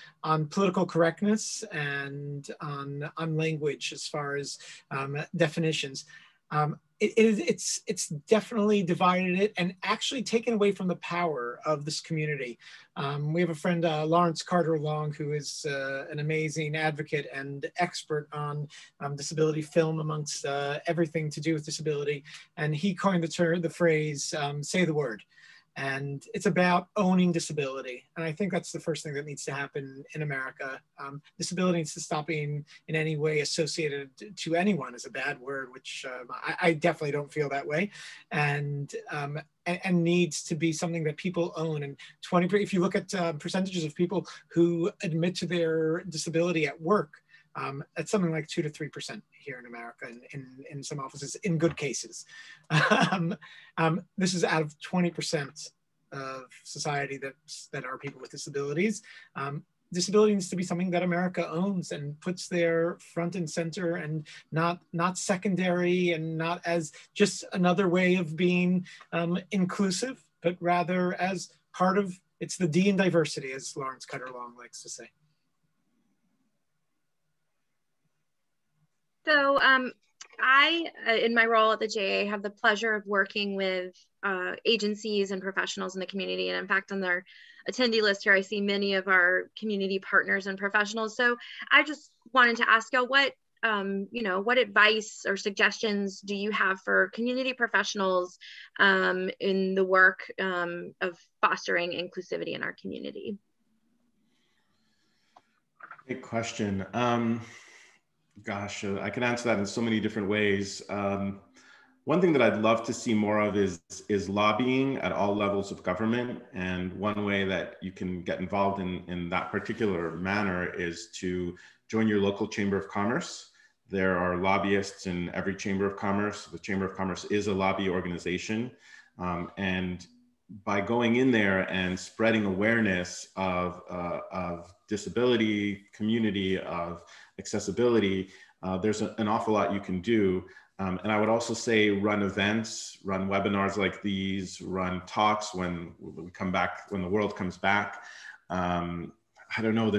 political correctness and on language as far as definitions. It's definitely divided it and actually taken away from the power of this community. We have a friend, Lawrence Carter-Long, who is an amazing advocate and expert on disability film, amongst everything to do with disability. And he coined the phrase, say the word. And it's about owning disability. And I think that's the first thing that needs to happen in America. Disability needs to stop being in any way associated to anyone as a bad word, which I definitely don't feel that way. And needs to be something that people own. And if you look at percentages of people who admit to their disability at work, it's something like 2 to 3% here in America, in some offices, in good cases. This is out of 20% of society that are people with disabilities. Disability needs to be something that America owns and puts there front and center, and not secondary, and not as just another way of being inclusive, but rather as part of, it's the D in diversity, as Lawrence Carter-Long likes to say. So I, in my role at the GAA, have the pleasure of working with agencies and professionals in the community. And in fact, on their attendee list here, I see many of our community partners and professionals. So I just wanted to ask y'all what advice or suggestions do you have for community professionals in the work of fostering inclusivity in our community? Great question. Gosh, I can answer that in so many different ways. One thing that I'd love to see more of is lobbying at all levels of government. And one way that you can get involved in that particular manner is to join your local Chamber of Commerce. There are lobbyists in every Chamber of Commerce. The Chamber of Commerce is a lobby organization. And by going in there and spreading awareness of disability, community, of accessibility, there's an awful lot you can do. And I would also say run events, run webinars like these, run talks when we come back, when the world comes back. I don't know,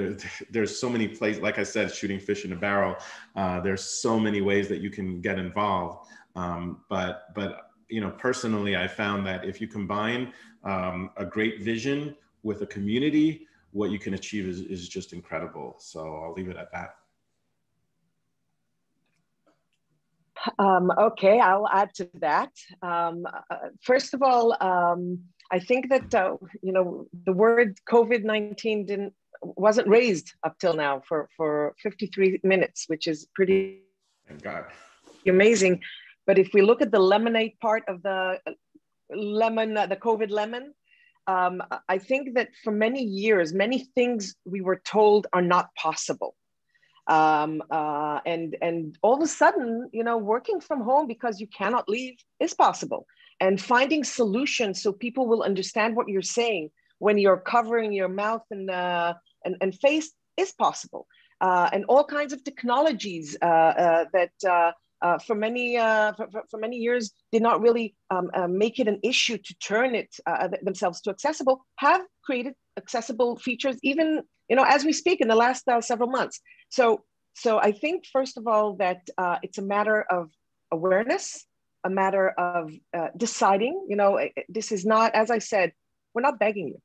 there's so many places, like I said, shooting fish in a barrel. There's so many ways that you can get involved. But you know, personally, I found that if you combine a great vision with a community, what you can achieve is just incredible. So I'll leave it at that. Okay, I'll add to that. First of all, I think that you know, the word COVID-19 wasn't raised up till now for 53 minutes, which is pretty Thank God. Amazing. But if we look at the lemonade part of the lemon, the COVID lemon, I think that for many years, many things we were told are not possible. And all of a sudden, you know, working from home because you cannot leave is possible. And finding solutions so people will understand what you're saying when you're covering your mouth and face is possible. And all kinds of technologies that for many years did not really make it an issue to turn it themselves to accessible, have created accessible features even, you know, as we speak in the last several months. So I think, first of all, that it's a matter of awareness, a matter of deciding, you know, this is not, as I said, we're not begging you.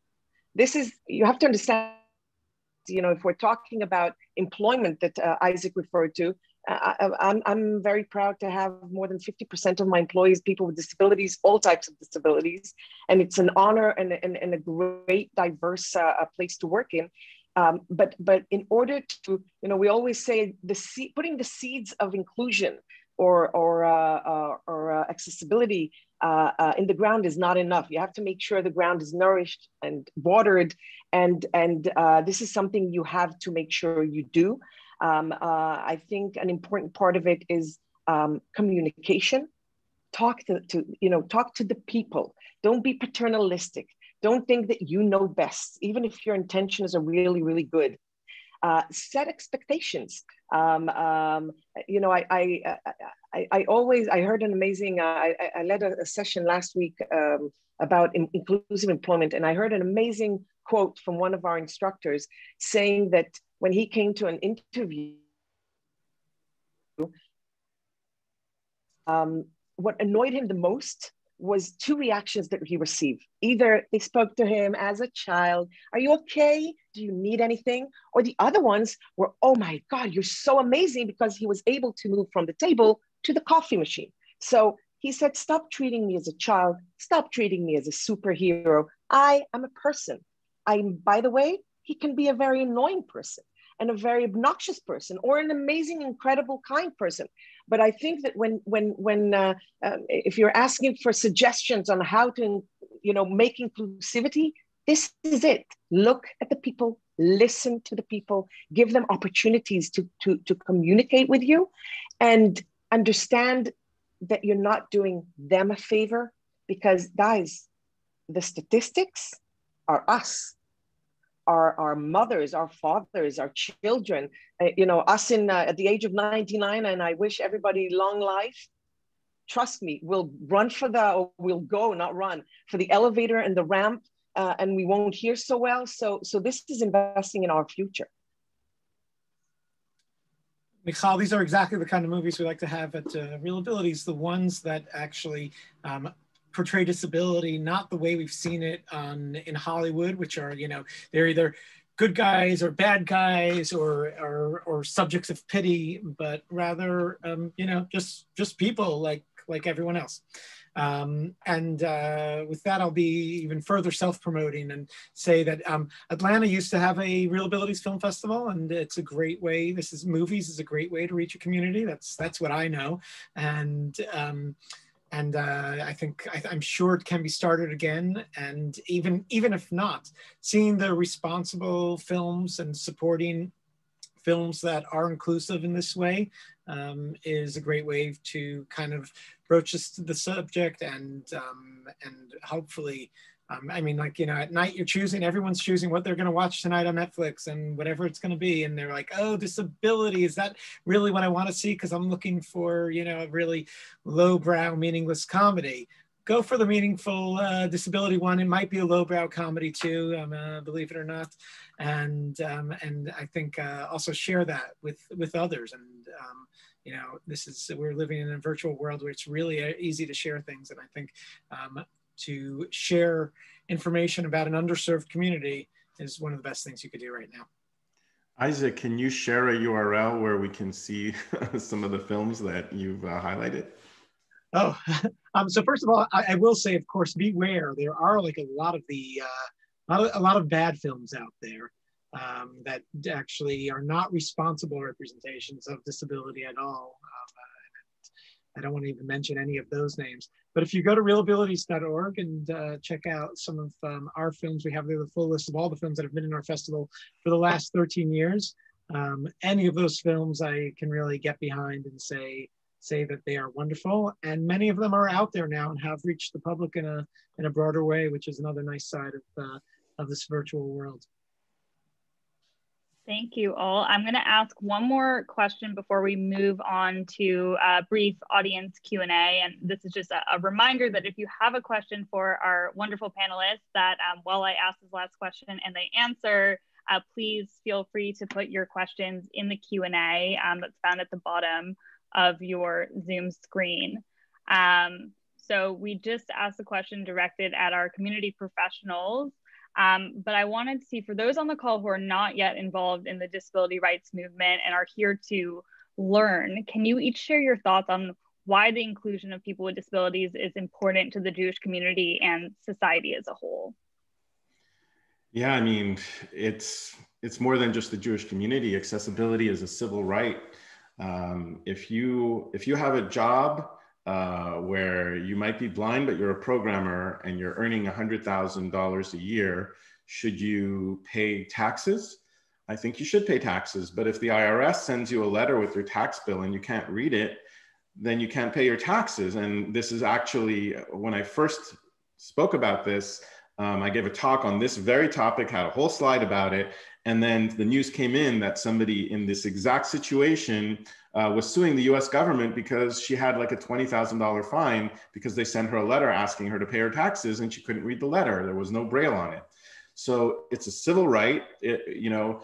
This is, you have to understand, you know, if we're talking about employment that Isaac referred to, I'm very proud to have more than 50% of my employees, people with disabilities, all types of disabilities. And it's an honor and a great diverse place to work in. But in order to, you know, we always say putting the seeds of inclusion or accessibility in the ground is not enough. You have to make sure the ground is nourished and watered. And this is something you have to make sure you do. I think an important part of it is communication. Talk to the people. Don't be paternalistic. Don't think that you know best, even if your intentions are really, really good. Set expectations. You know, I heard an amazing, I led a session last week about inclusive employment, and I heard an amazing quote from one of our instructors saying that when he came to an interview, what annoyed him the most was two reactions that he received. Either they spoke to him as a child, "Are you okay? Do you need anything?" Or the other ones were, "Oh my God, you're so amazing," because he was able to move from the table to the coffee machine. So he said, "Stop treating me as a child. Stop treating me as a superhero. I am a person." By the way, he can be a very annoying person and a very obnoxious person, or an amazing, incredible, kind person. But I think that if you're asking for suggestions on how to, you know, make inclusivity, this is it. Look at the people, listen to the people, give them opportunities to communicate with you, and understand that you're not doing them a favor, because guys, the statistics are us. Our mothers, our fathers, our children, you know, us at the age of 99, and I wish everybody long life. Trust me, we'll go, not run, for the elevator and the ramp, and we won't hear so well. So this is investing in our future. Michal, these are exactly the kind of movies we like to have at Reelabilities, the ones that actually portray disability, not the way we've seen it in Hollywood, which are, you know, they're either good guys or bad guys or subjects of pity, but rather, you know, just people like everyone else. With that, I'll be even further self-promoting and say that Atlanta used to have a Reelabilities Film Festival, and it's a great way. Movies is a great way to reach a community. That's what I know, and I'm sure it can be started again. And even if not, seeing the responsible films and supporting films that are inclusive in this way is a great way to kind of broach the subject and hopefully, I mean, like, you know, at night everyone's choosing what they're going to watch tonight on Netflix and whatever it's going to be. And they're like, oh, disability, is that really what I want to see? Because I'm looking for, you know, a really lowbrow, meaningless comedy. go for the meaningful disability one. It might be a lowbrow comedy too, believe it or not, and I think also share that with others. And you know, we're living in a virtual world where it's really easy to share things, and I think to share information about an underserved community is one of the best things you could do right now. Isaac, can you share a URL where we can see some of the films that you've highlighted? Oh, so first of all, I will say, of course, beware. There are like a lot of bad films out there that actually are not responsible representations of disability at all. I don't want to even mention any of those names. But if you go to reelabilities.org and check out some of our films, we have there the full list of all the films that have been in our festival for the last 13 years. Any of those films I can really get behind and say that they are wonderful, and many of them are out there now and have reached the public in a broader way, which is another nice side of this virtual world. Thank you all. I'm going to ask one more question before we move on to a brief audience Q&A. And this is just a reminder that if you have a question for our wonderful panelists, that while I ask this last question and they answer, please feel free to put your questions in the Q&A that's found at the bottom of your Zoom screen. So we just asked a question directed at our community professionals. But I wanted to see, for those on the call who are not yet involved in the disability rights movement and are here to learn, can you each share your thoughts on why the inclusion of people with disabilities is important to the Jewish community and society as a whole? Yeah, I mean, it's more than just the Jewish community. Accessibility is a civil right. If you have a job where you might be blind, but you're a programmer and you're earning $100,000 a year, should you pay taxes? I think you should pay taxes. But if the IRS sends you a letter with your tax bill and you can't read it, then you can't pay your taxes. And this is actually, when I first spoke about this, I gave a talk on this very topic, had a whole slide about it. And then the news came in that somebody in this exact situation was suing the US government because she had like a $20,000 fine because they sent her a letter asking her to pay her taxes and she couldn't read the letter. There was no braille on it. So it's a civil right. You know,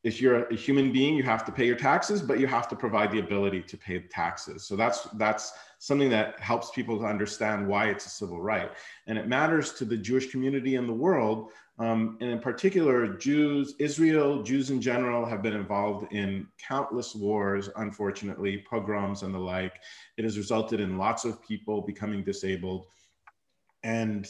if you're a human being, you have to pay your taxes, but you have to provide the ability to pay the taxes. So that's something that helps people to understand why it's a civil right. And it matters to the Jewish community in the world. And in particular, Jews, Israel, Jews in general have been involved in countless wars, unfortunately, pogroms and the like. It has resulted in lots of people becoming disabled. And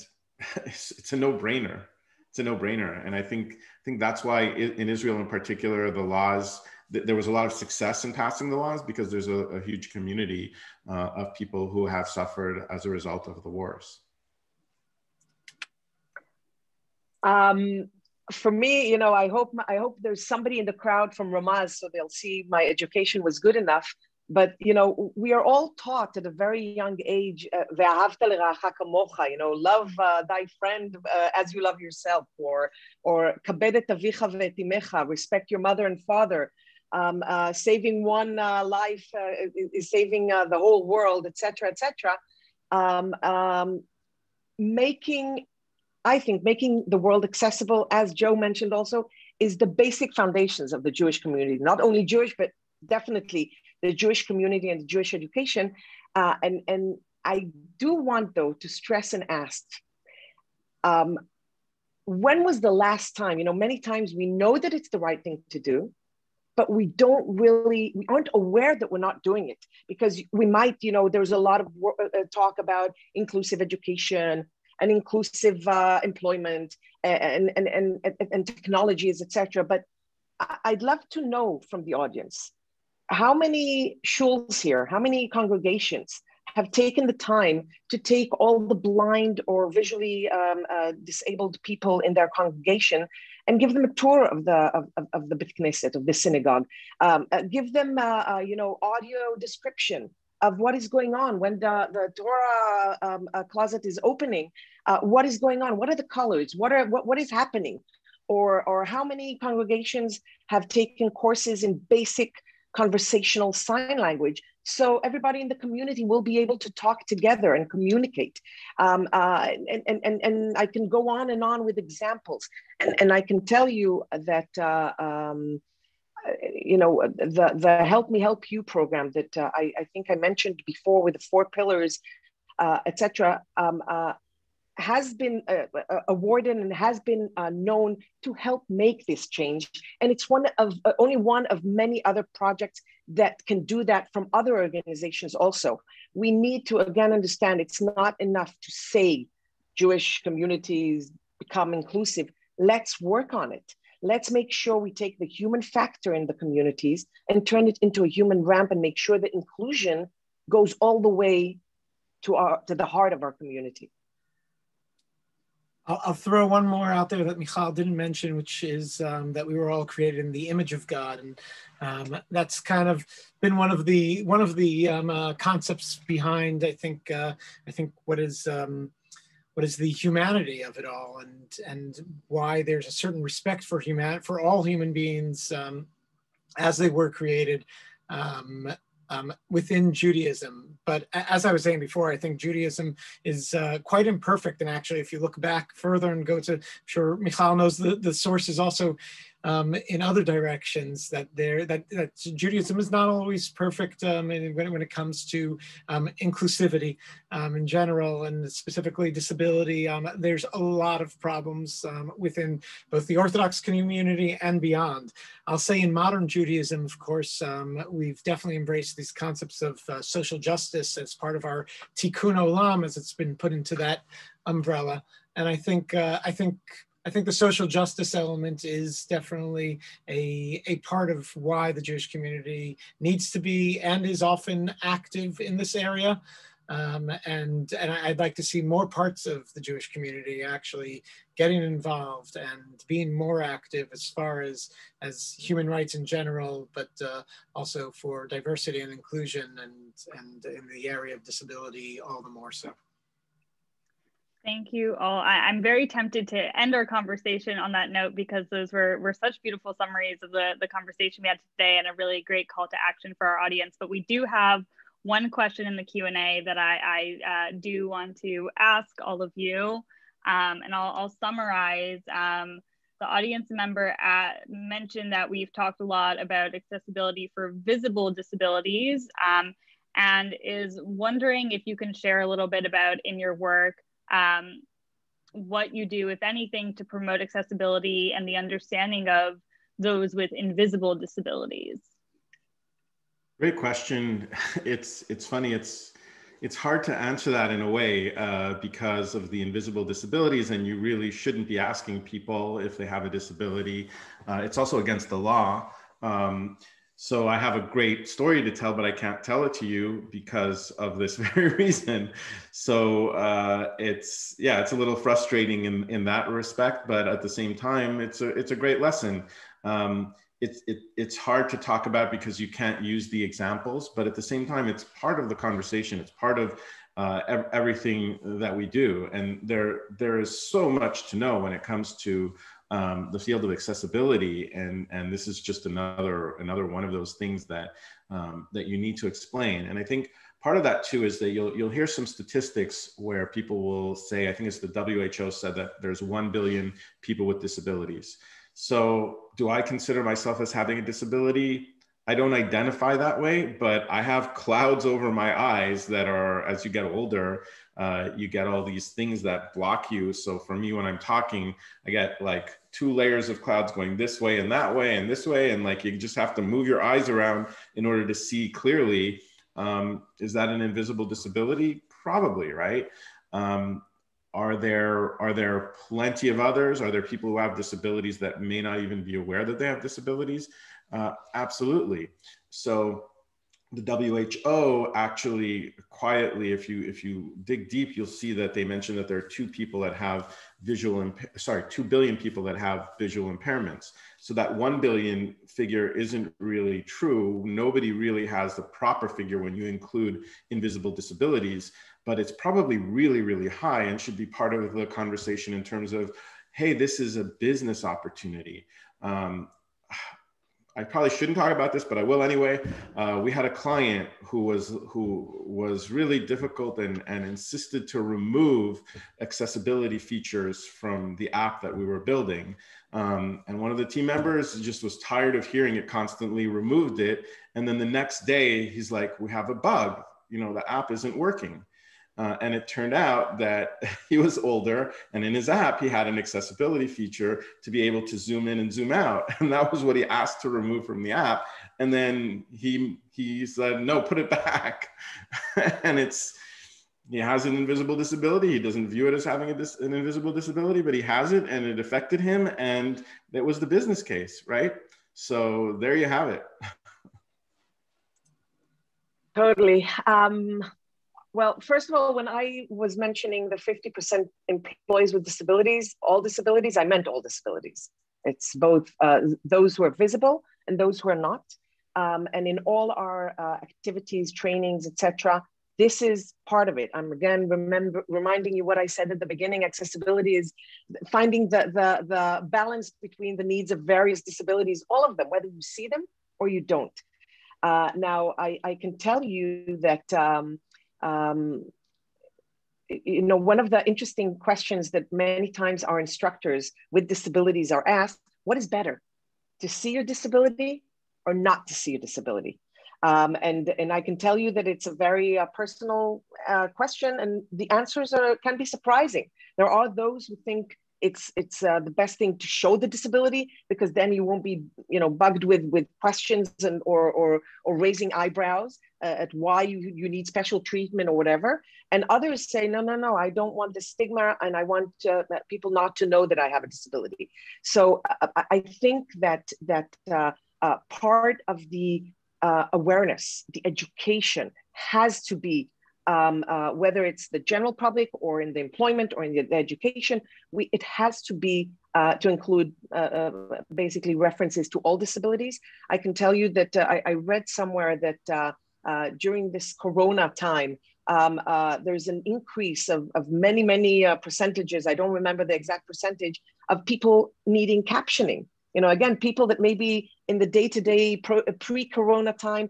it's a no-brainer. It's a no-brainer. And I think that's why in Israel in particular, the laws, there was a lot of success in passing the laws because there's a huge community of people who have suffered as a result of the wars. For me, you know, I hope there's somebody in the crowd from Ramaz so they'll see my education was good enough. But, you know, we are all taught at a very young age, you know, love thy friend as you love yourself, or kabed et avicha ve'et imecha, respect your mother and father. Saving one life is saving the whole world, etc., etc. I think making the world accessible, as Joe mentioned also, is the basic foundations of the Jewish community. Not only Jewish, but definitely the Jewish community and the Jewish education. And I do want, though, to stress and ask, when was the last time, you know, many times we know that it's the right thing to do, but we aren't aware that we're not doing it, because we might, you know, there's a lot of talk about inclusive education and inclusive employment and technologies, etc. But I'd love to know from the audience, how many shuls here, how many congregations have taken the time to take all the blind or visually disabled people in their congregation and give them a tour of the Beit Knesset, of the synagogue, give them you know, audio description of what is going on when the Torah closet is opening. What is going on? What are the colors? What is happening? Or how many congregations have taken courses in basic conversational sign language So everybody in the community will be able to talk together and communicate. And I can go on and on with examples. And I can tell you that, you know, the Help Me Help You program that I think I mentioned before with the 4 pillars, etc., has been awarded and has been known to help make this change. And it's one of only one of many other projects that can do that from other organizations also. We need to again understand it's not enough to say Jewish communities become inclusive. Let's work on it. Let's make sure we take the human factor in the communities and turn it into a human ramp and make sure that inclusion goes all the way to the heart of our community. I'll throw one more out there that Michal didn't mention, which is that we were all created in the image of God, and that's kind of been one of the concepts behind I think what is the humanity of it all, and why there's a certain respect for all human beings as they were created. Within Judaism. But as I was saying before, I think Judaism is quite imperfect. And actually, if you look back further and go to, I'm sure Michal knows the sources also in other directions, that Judaism is not always perfect when it comes to inclusivity in general, and specifically disability. There's a lot of problems within both the Orthodox community and beyond. I'll say in modern Judaism, of course, we've definitely embraced these concepts of social justice as part of our tikkun olam, as it's been put into that umbrella. And I think the social justice element is definitely a part of why the Jewish community needs to be and is often active in this area. And I'd like to see more parts of the Jewish community actually getting involved and being more active as far as human rights in general, but also for diversity and inclusion, and in the area of disability all the more so. Thank you all. I'm very tempted to end our conversation on that note, because those were such beautiful summaries of the conversation we had today, and a really great call to action for our audience. But we do have one question in the Q&A that I do want to ask all of you, and I'll summarize. The audience member mentioned that we've talked a lot about accessibility for visible disabilities, and is wondering if you can share a little bit about in your work what you do, if anything, to promote accessibility and the understanding of those with invisible disabilities. Great question. It's funny. It's hard to answer that in a way because of the invisible disabilities, and you really shouldn't be asking people if they have a disability. It's also against the law. So I have a great story to tell, but I can't tell it to you because of this very reason. So it's a little frustrating in that respect, but at the same time, it's a great lesson. It's hard to talk about because you can't use the examples, but at the same time, it's part of the conversation. It's part of everything that we do. And there is so much to know when it comes to the field of accessibility. And this is just another one of those things that you need to explain. And I think part of that too is that you'll hear some statistics where people will say, I think it's the WHO said that there's 1 billion people with disabilities. So do I consider myself as having a disability? I don't identify that way, but I have clouds over my eyes that are, as you get older, you get all these things that block you. So for me, when I'm talking, I get like 2 layers of clouds going this way and that way and this way. And like, you just have to move your eyes around in order to see clearly. Is that an invisible disability? Probably, right? Are there plenty of others? Are there people who have disabilities that may not even be aware that they have disabilities? Absolutely. So the WHO actually quietly, if you dig deep, you'll see that they mention that there are 2 people that have 2 billion people that have visual impairments. So that 1 billion figure isn't really true. Nobody really has the proper figure when you include invisible disabilities, but it's probably really, really high and should be part of the conversation in terms of, hey, this is a business opportunity. I probably shouldn't talk about this, but I will anyway. We had a client who was really difficult and insisted to remove accessibility features from the app that we were building. And one of the team members just was tired of hearing it constantly, removed it. And then the next day he's like, we have a bug, the app isn't working. And it turned out that he was older, and in his app, he had an accessibility feature to be able to zoom in and zoom out. And that was what he asked to remove from the app. And then he said, no, put it back. And he has an invisible disability. He doesn't view it as having an invisible disability, but he has it, and it affected him. And it was the business case, right? So there you have it. Totally. Well, first of all, when I was mentioning the 50% employees with disabilities, all disabilities, I meant all disabilities. It's both those who are visible and those who are not. And in all our activities, trainings, etc., this is part of it. I'm again reminding you what I said at the beginning. Accessibility is finding the balance between the needs of various disabilities, all of them, whether you see them or you don't. Now, I can tell you that one of the interesting questions that many times our instructors with disabilities are asked, what is better, to see your disability or not to see your disability? And I can tell you that it's a very personal question, and the answers can be surprising. There are those who think it's the best thing to show the disability, because then you won't be bugged with questions or raising eyebrows at why you need special treatment or whatever. And others say, no, I don't want the stigma, and I want people not to know that I have a disability. So I think that part of the awareness, the education has to be, whether it's the general public or in the employment or in the education, it has to be to include basically references to all disabilities. I can tell you that I read somewhere that during this Corona time, there's an increase of many percentages. I don't remember the exact percentage of people needing captioning. Again, people that maybe in the day-to-day pre-Corona time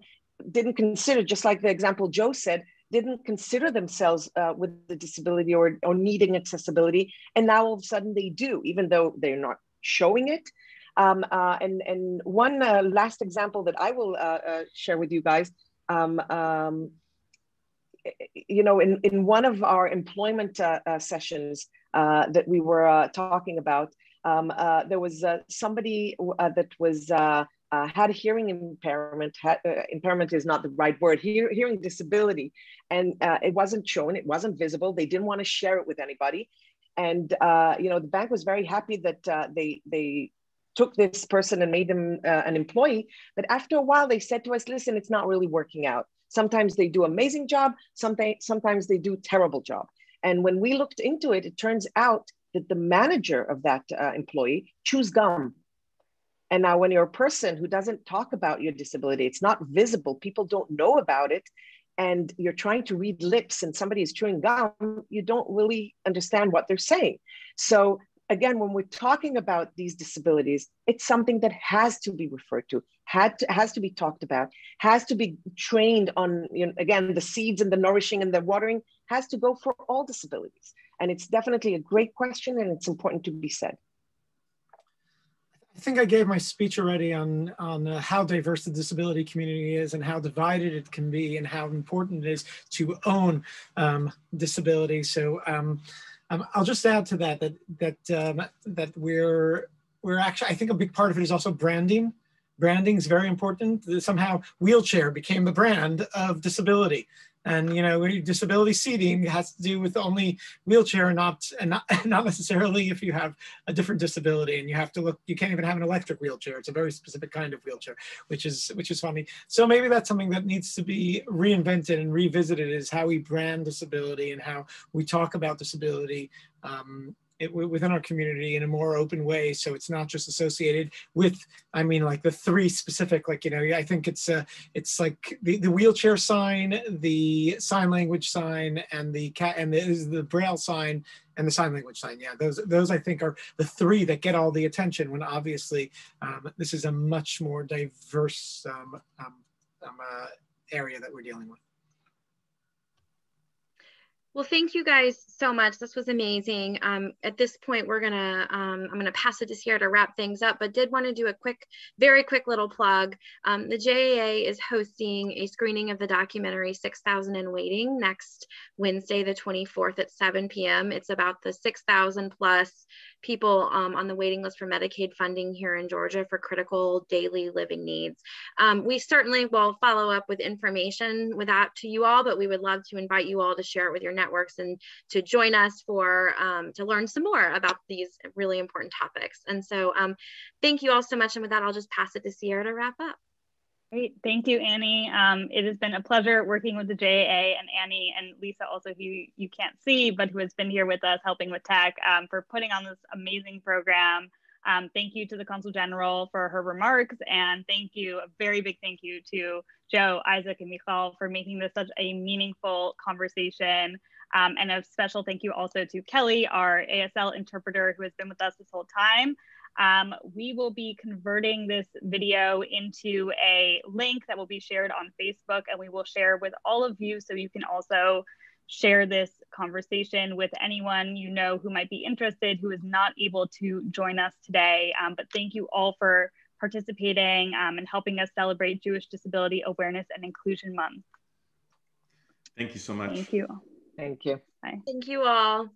didn't consider, just like the example Joe said, didn't consider themselves with the disability or needing accessibility. And now all of a sudden they do, even though they're not showing it. And one last example that I will share with you guys, in one of our employment sessions that we were talking about, there was somebody that was had a hearing impairment. Impairment is not the right word. Hearing disability, and it wasn't shown. It wasn't visible. They didn't want to share it with anybody, and the bank was very happy that they took this person and made them an employee. But after a while, they said to us, "Listen, it's not really working out. Sometimes they do amazing job. Sometimes they do terrible job." And when we looked into it, it turns out that the manager of that employee chews gum. And now when you're a person who doesn't talk about your disability, it's not visible, people don't know about it, and you're trying to read lips and somebody is chewing gum, you don't really understand what they're saying. So again, when we're talking about these disabilities, it's something that has to be referred to, has to be talked about, has to be trained on, again, the seeds and the nourishing and the watering has to go for all disabilities. And it's definitely a great question, and it's important to be said. I think I gave my speech already on how diverse the disability community is and how divided it can be and how important it is to own disability. So I'll just add to that we're actually, I think a big part of it is also branding. Branding is very important. Somehow wheelchair became the brand of disability. And disability seating has to do with only wheelchair, not necessarily if you have a different disability. And you have to look. You can't even have an electric wheelchair. It's a very specific kind of wheelchair, which is funny. So maybe that's something that needs to be reinvented and revisited: is how we brand disability and how we talk about disability within our community in a more open way. So it's not just associated with, I mean, like the three specific, like, you know, I think it's like the wheelchair sign, the sign language sign, and the Braille sign and the sign language sign. Yeah, those I think are the three that get all the attention, when obviously this is a much more diverse area that we're dealing with. Well, thank you guys so much. This was amazing. At this point, I'm gonna pass it to Sierra to wrap things up, but did want to do a very quick little plug. The GAA is hosting a screening of the documentary 6,000 in Waiting next Wednesday, the 24th at 7 p.m. It's about the 6,000 plus people on the waiting list for Medicaid funding here in Georgia for critical daily living needs. We certainly will follow up with information with that to you all, but we would love to invite you all to share it with your networks and to join us for to learn some more about these really important topics. And so thank you all so much. And with that, I'll just pass it to Sierra to wrap up. Great, thank you, Annie. It has been a pleasure working with the GAA and Annie and Lisa also, who you can't see, but who has been here with us helping with tech, for putting on this amazing program. Thank you to the Consul General for her remarks, and thank you, a very big thank you to Joe, Isaac, and Michal for making this such a meaningful conversation. And a special thank you also to Kelly, our ASL interpreter, who has been with us this whole time. We will be converting this video into a link that will be shared on Facebook, and we will share with all of you, so you can also share this conversation with anyone you know who might be interested, who is not able to join us today. But thank you all for participating and helping us celebrate Jewish Disability Awareness and Inclusion Month. Thank you so much. Thank you. Thank you. Bye. Thank you all.